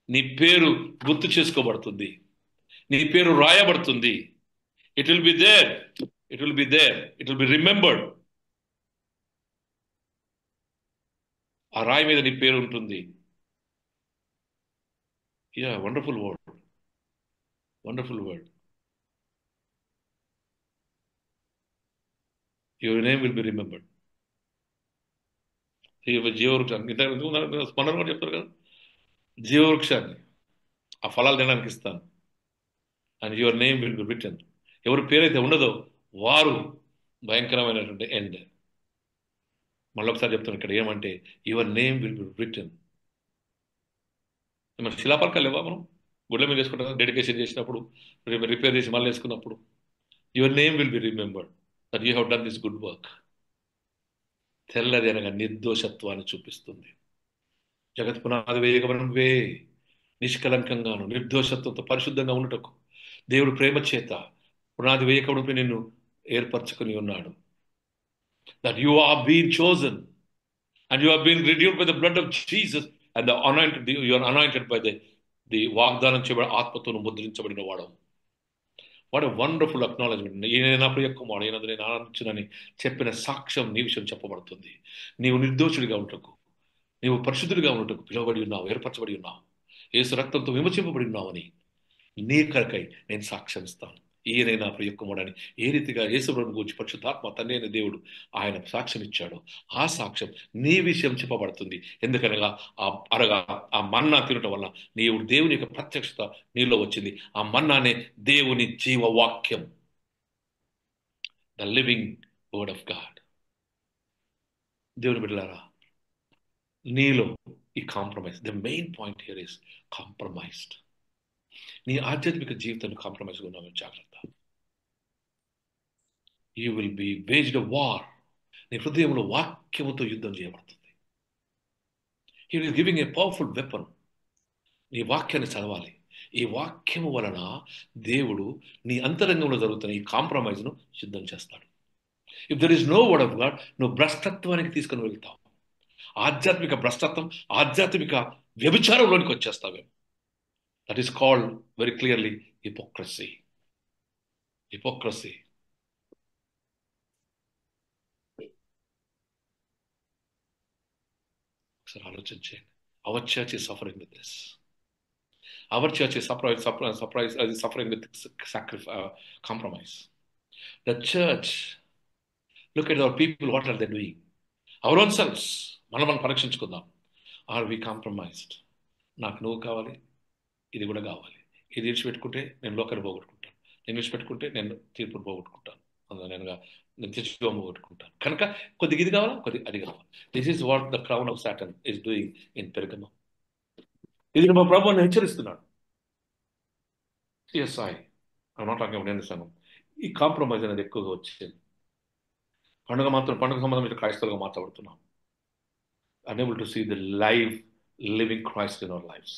నీ పేరు గుర్తు చేసుకోబడుతుంది, నీ పేరు రాయబడుతుంది. It will be there, it will be remembered. ఆ రాయి మీద నీ పేరు ఉంటుంది. Wonderful word. Your name will be remembered. జీవవృక్షాన్ని స్మరణ కూడా చెప్తారు కదా, జీవవృక్షాన్ని ఆ ఫలాలు తినడానికి ఇస్తాను. And your name will be written. ఎవరి పేరైతే ఉండదో వారు భయంకరమైనటువంటి ఎండ్. మళ్ళొకసారి చెప్తాను ఇక్కడ ఏమంటే your name will be return. మన శిలాపలకాలు లేవా? మనం గుడ్ల మీద వేసుకుంటాం డెడికేషన్ చేసినప్పుడు, రిపేర్ చేసి మళ్ళీ వేసుకున్నప్పుడు. Your name will be remembered that you have done this good work. తెల్లది అనగా నిర్దోషత్వాన్ని చూపిస్తుంది. జగత్ పునాది వేయగమనవే నిష్కలంకంగాను నిర్దోషత్వంతో పరిశుద్ధంగా ఉండటకు దేవుడు ప్రేమ చేత పునాది వేయకమునుపై నిన్ను ఏర్పరచుకుని ఉన్నాడు. That you are being chosen and you are being redeemed by the blood of Jesus and you are anointed by the వాగ్దానం చేయబడిన ఆత్మతో ముద్రించబడిన వాడు. What a wonderful acknowledgement. ఈయన నా ప్రియ కుమారుడు, ఈయన నేను ఆనందించునని చెప్పిన సాక్ష్యం నీ విషయం చెప్పబడుతుంది. నీవు నిర్దోషుడిగా ఉండటకు, నీవు పరిశుద్ధుడిగా ఉండటకు పిలువబడి ఉన్నావు, ఏర్పరచబడి ఉన్నావు, యేసు రక్తంతో విమోచింపబడి ఉన్నావని నీ కొరకై నేను సాక్ష్యం ఇస్తాను. ఈయన నా ప్రియ కుమారుడని ఏ రీతిగా యేసుప్రభువును గూర్చి పరిశుద్ధాత్మ తండ్రి అయిన దేవుడు ఆయన సాక్ష్యం ఇచ్చాడో ఆ సాక్ష్యం నీ విషయం చెప్పబడుతుంది. ఎందుకనగా ఆ మన్నా తినటం వల్ల దేవుని యొక్క ప్రత్యక్షత నీలో వచ్చింది. ఆ మన్నానే దేవుని జీవవాక్యం, the living word of God. దేవుని బిడ్డలారా, నీలో ఈ compromise, the main point here is compromised. నీ ఆధ్యాత్మిక జీవితాన్ని కాంప్రమైజ్గా ఉన్నావు, జాగ్రత్త. You will be waged a war. నీ హృదయంలో వాక్యముతో యుద్ధం చేయబడుతుంది. He will giving a powerful weapon. నీ వాక్యాన్ని చదవాలి. ఈ వాక్యము వలన దేవుడు నీ అంతరంగంలో జరుగుతున్న ఈ కాంప్రమైజ్ను యుద్ధం చేస్తాడు. If there is no word of God, నువ్వు భ్రష్టత్వానికి తీసుకుని వెళ్తావు. ఆధ్యాత్మిక భ్రష్టత్వం, ఆధ్యాత్మిక వ్యభిచారంలోనికి వచ్చేస్తావేమో. That is called very clearly hypocrisy. ఒకసారి ఆలోచించండి. Our church is suffering with this. Our church is suffering with compromise. The church, look at our people, what are they doing? Our own selves, మనం పరీక్షించుకుందాం. Are we compromised? నాకు నువ్వు కావాలి, ఇది కూడా కావాలి. ఇది విడిచిపెట్టుకుంటే నేను లోకాన్ని పోగొట్టుకుంటాను, నేను విడిచిపెట్టుకుంటే నేను తీర్పును పోగొట్టుకుంటాను, నేను తెచ్చుకోవడం పోగొట్టుకుంటాను. కనుక కొద్దిగా ఇది కావాలా, కొద్దిగా అది కావాలి. This is what the crown of Satan is doing in Pergamum. ఇది మా ప్రభువుని హెచ్చరిస్తున్నాడు. ఈ కాంప్రమైజ్ అనేది ఎక్కువగా వచ్చేది. పండుగ సంబంధం క్రైస్తవులుగా మార్చబడుతున్నాం. Unable to see the live living Christ in our lives.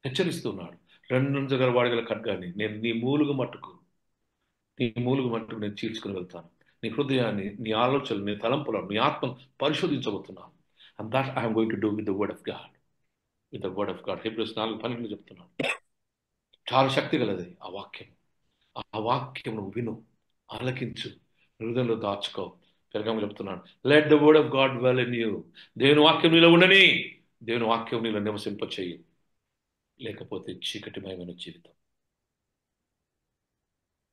హెచ్చరిస్తున్నాడు. 2 గల వాడిగల ఖడ్గాన్ని నేను నీ మూలుగు మట్టుకు నేను చీల్చుకుని వెళ్తాను. నీ హృదయాన్ని, నీ ఆలోచనలు, నీ తలంపులను, నీ ఆత్మను పరిశోధించబోతున్నాను. And that I'm going to do with the word of God. With the word of God. Hebrews 4:12 చెప్తున్నాను. చాలా శక్తి గలది ఆ వాక్యం. ఆ వాక్యం నువ్వు విను, ఆలకించు, హృదయంలో దాచుకో. పెరగంలో చెప్తున్నాను, let the word of God dwell in you. దేవుని వాక్యం నీలో ఉండని, దేవుని వాక్యం నీలో నివసింపచేయు. లేకపోతే చీకటిమయమైన జీవితం.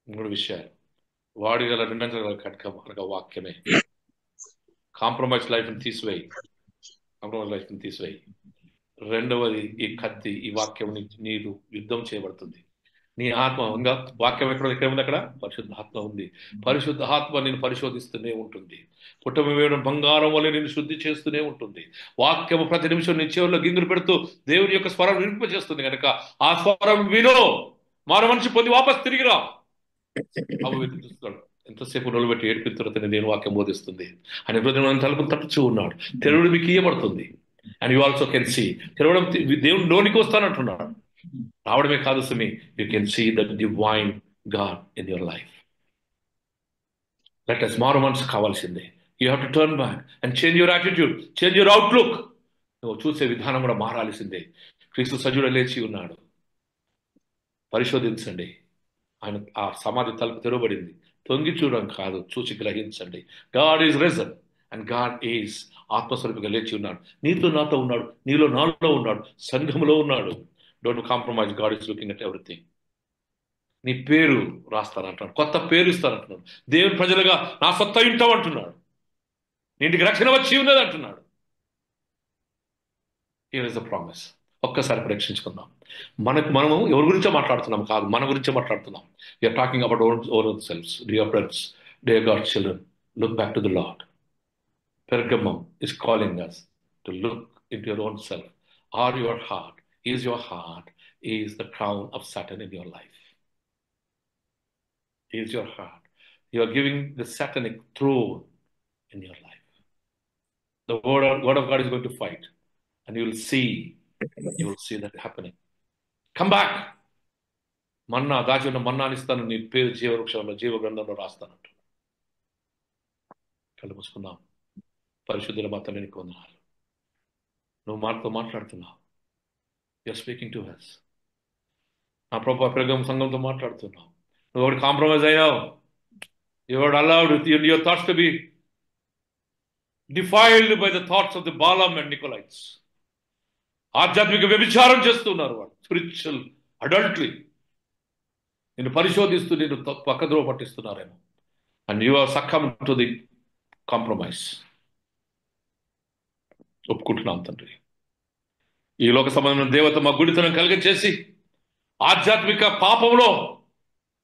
3 విషయాలు. వాడిగల 2 గల ఖడ్గం అనగా వాక్యమే. కాంప్రమైజ్ లైఫ్ని తీసివేయి. రెండవది, ఈ కత్తి, ఈ వాక్యం నీరు యుద్ధం చేయబడుతుంది. నీ ఆత్మ ఇంకా వాక్యం ఎక్కడ ఉంది? అక్కడ పరిశుద్ధాత్మ ఉంది. పరిశుద్ధాత్మ నేను పరిశోధిస్తూనే ఉంటుంది. పుట్టమి వేయడం బంగారం వల్ల నేను శుద్ధి చేస్తూనే ఉంటుంది. వాక్యము ప్రతి నిమిషం నీ చెవుల్లో గింగులు పెడుతూ దేవుని యొక్క స్వరం వినిపింపజేస్తుంది. కనుక ఆ స్వరం వినో, మానవ మనిషి పొంది వాపస్ తిరిగిరా. అవి చూస్తాడు. ఎంతసేపు నిలబెట్టి ఏడ్పిన తర్వాత నేను వాక్యం బోధిస్తుంది అని హృదయం తలుపు తట్టుచూ ఉన్నాడు. తెరువుడు మీకు ఇయ్యబడుతుంది. And you also can see. తెరవడం దేవుని లోనికి వస్తానంటున్నాడు. రావడమే కాదు సుమి, you can see the divine God in your life. Let us మారు మనసు కావాల్సిందే. You have to turn back and change your attitude, change your outlook. నువ్వు చూసే విధానం కూడా మారాల్సిందే. క్రీస్తు సజీవుడు లేచి ఉన్నాడు. పరిశోధించండి. ఆయన ఆ సమాధి తలుపు తెరవబడింది. తొంగి చూడడం కాదు, చూసి గ్రహించండి. God is risen and God is ఆత్మస్వరూపిగా లేచి ఉన్నాడు. నీతో నాతో ఉన్నాడు, నీలో నాలో ఉన్నాడు, సంఘములో ఉన్నాడు. Don't compromise. God is looking at everything. నీ పేరు రాస్తానంటున్నాడు, కొత్త పేరు ఇస్తానంటున్నాడు. దేవుని ప్రజలుగా నా సొత్త ఇంటాం అంటున్నాడు. ఇంటికి రక్షణ వచ్చి ఉన్నది అంటున్నాడు. Here is the promise. ఒక్కసారి పరీక్షించుకుందాం. మనము ఎవరి గురించో మాట్లాడుతున్నాం కాదు, మన గురించే మాట్లాడుతున్నాం. We are talking about own selfs. Dear friends, dear God children, look back to the Lord. Pergamum is calling us to look into your own self. Are your heart, is the crown of Satan in your life? Is your heart? You are giving the satanic throne in your life. The word of God is going to fight, and you will see that happening. Come back. మన్నా దాచి ఉన్న మన్నాని ఇస్తాను, నీ పేరు జీవవృక్షంలో, జీవ గ్రంథంలో రాస్తానంట. కళ్ళు మూసుకుందాం. పరిశుద్ధుల మాత్రం నేను వందనాలు. నువ్వు మాతో మాట్లాడుతున్నావు. You are speaking to us. నా ప్రభు పెరగం సంఘంతో మాట్లాడుతున్నావు. నువ్వు ఒకటి కాంప్రమైజ్ అయ్యావు. Your allowed your thoughts to be defiled by the thoughts of the Balaam and Nicolaitans. ఆధ్యాత్మిక వ్యభిచారం చేస్తున్నారు వాడు. Spiritual adultery. నిన్ను పరిశోధిస్తూ నిన్ను పక్కద్రోవ పట్టిస్తున్నారేమో. And you are succumb to the compromise. ఒప్పుకుంటున్నాం తండ్రి. ఈ లోక సంబంధమైన దేవత మా గుడితనం కలిగచేసి ఆధ్యాత్మిక పాపంలో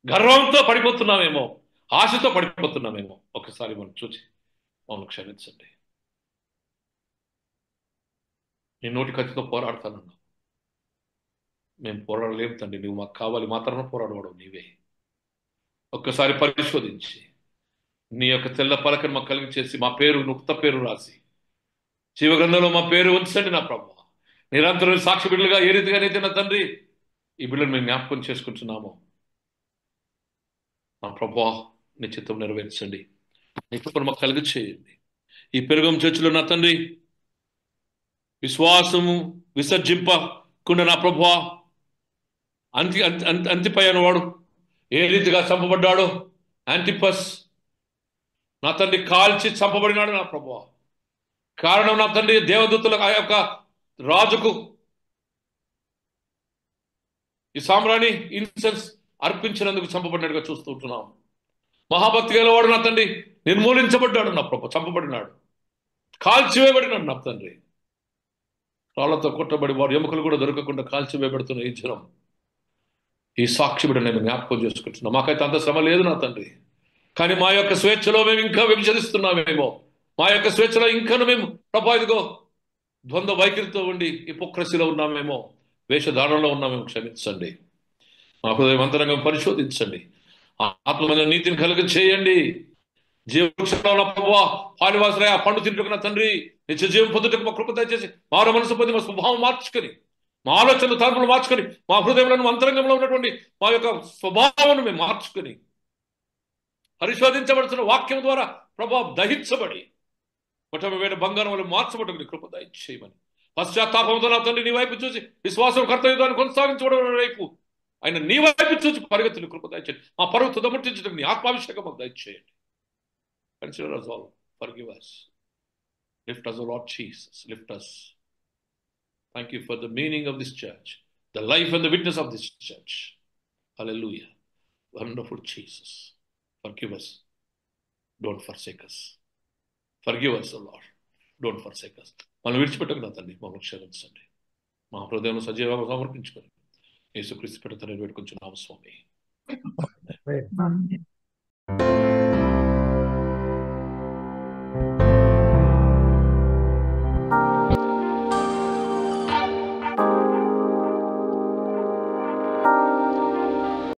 గర్వంతో పడిపోతున్నామేమో, ఆశతో పడిపోతున్నామేమో. ఒకసారి మనం చూసి మమ్మల్ని క్షమించండి. నీ నోటి ఖచ్చితంగా పోరాడతానన్నా. మేము పోరాడలేము తండ్రి. నువ్వు మాకు కావాలి. మా తరఫున పోరాడవడం నీవే. ఒక్కసారి పరిశోధించి నీ యొక్క తెల్ల పలకను మాకు కలిగించేసి మా పేరు, నుక్త పేరు రాసి జీవగ్రంథంలో మా పేరు ఉంచండి నా ప్రభు. నిరంతరం సాక్షి బిడ్డలుగా ఏ రీతిగానైతే నా తండ్రి ఈ బిడ్డను మేము జ్ఞాపకం చేసుకుంటున్నామో నా ప్రభు, నీ చిత్తం నెరవేర్చండి. నీ కృపను మాకు కలిగి చేయండి. ఈ పెరుగం చర్చిలో నా తండ్రి విశ్వాసము విసర్జింపకుండా నా ప్రభు అంతిపై అనేవాడు ఏ రీతిగా చంపబడ్డాడో, యాంటిపస్ నా తండ్రి కాల్చి చంపబడినాడు నా ప్రభు. కారణం నా తండ్రి దేవదూతలకు, ఆ యొక్క రాజుకు ఈ సామ్రాణి ఇన్సెన్స్ అర్పించినందుకు చంపబడినట్టుగా చూస్తూ ఉంటున్నాం. మహాభక్తి గలవాడు నా తండ్రి నిర్మూలించబడ్డాడు నా ప్రభు, చంపబడినాడు, కాల్చివేయబడినాడు నా తండ్రి. రాళ్లతో కొట్టబడి వాడు ఎముకలు కూడా దొరకకుండా కాల్చివేయబడుతున్న ఈ జనం, ఈ సాక్షి బిడ్డ నేను జ్ఞాపకం చేసుకుంటున్నాను. మాకైతే అంత శ్రమ లేదు నా తండ్రి. కానీ మా యొక్క స్వేచ్ఛలో మేము ఇంకా విభజిస్తున్నామేమో. మా యొక్క స్వేచ్ఛలో ఇంకా మేము ప్రభా ఇదిగో ద్వంద్వ వైఖరితో ఉండి హిపోక్రసీలో ఉన్నామేమో, వేషధారణలో ఉన్నామేమో. క్షమించండి. మా హృదయం అంతరంగం పరిశోధించండి. ఆత్మమైన నీతిని కలుగ చేయండి. జీవవృక్షంలో ప్రభువా పాలివాసులై ఆ పండు తింటున్న తండ్రి నిత్య జీవం పొందుటకు మా కృప దయచేసి మారు మనసు పొంది మా స్వభావం మార్చుకొని మా ఆలోచనలు తరపులు మార్చుకొని, మా హృదయంలో అంతరంగంలో ఉన్నటువంటి మా యొక్క స్వభావాన్ని మేము మార్చుకొని, పరిశోధించబడుతున్న వాక్యం ద్వారా ప్రభావం దహించబడి పటమైన బంగారం వల్ల మార్చబడుకుని కృప దయచేయమని, పశ్చాత్తాపంతో నా తండ్రి నీ వైపు చూసి విశ్వాసం కర్తవ్యాన్ని కొనసాగించబడిన వైపు ఆయన నీ వైపు చూసి పరిగెత్తులు కృప దయచేయండి. మా పరువు తుదముట్టించడం నీ ఆత్మాభిషేకం మాకు దయచేయండి. Consider us all, forgive us, lift us, O Lord Jesus, lift us. Thank you for the meaning of this church, the life and the witness of this church. Hallelujah. Wonderful Jesus. Forgive us. Don't forsake us. Forgive us, O Lord. Don't forsake us. మనం విడిచిపెట్టకు నా తండ్రి, మమ్మల్ని క్షమించండి. మా హృదయంలో సజీవంగా సమర్పించుకొని యేసుక్రీస్తు పేరిట తండ్రి వేడుకొంచున్నాము స్వామి. Amen.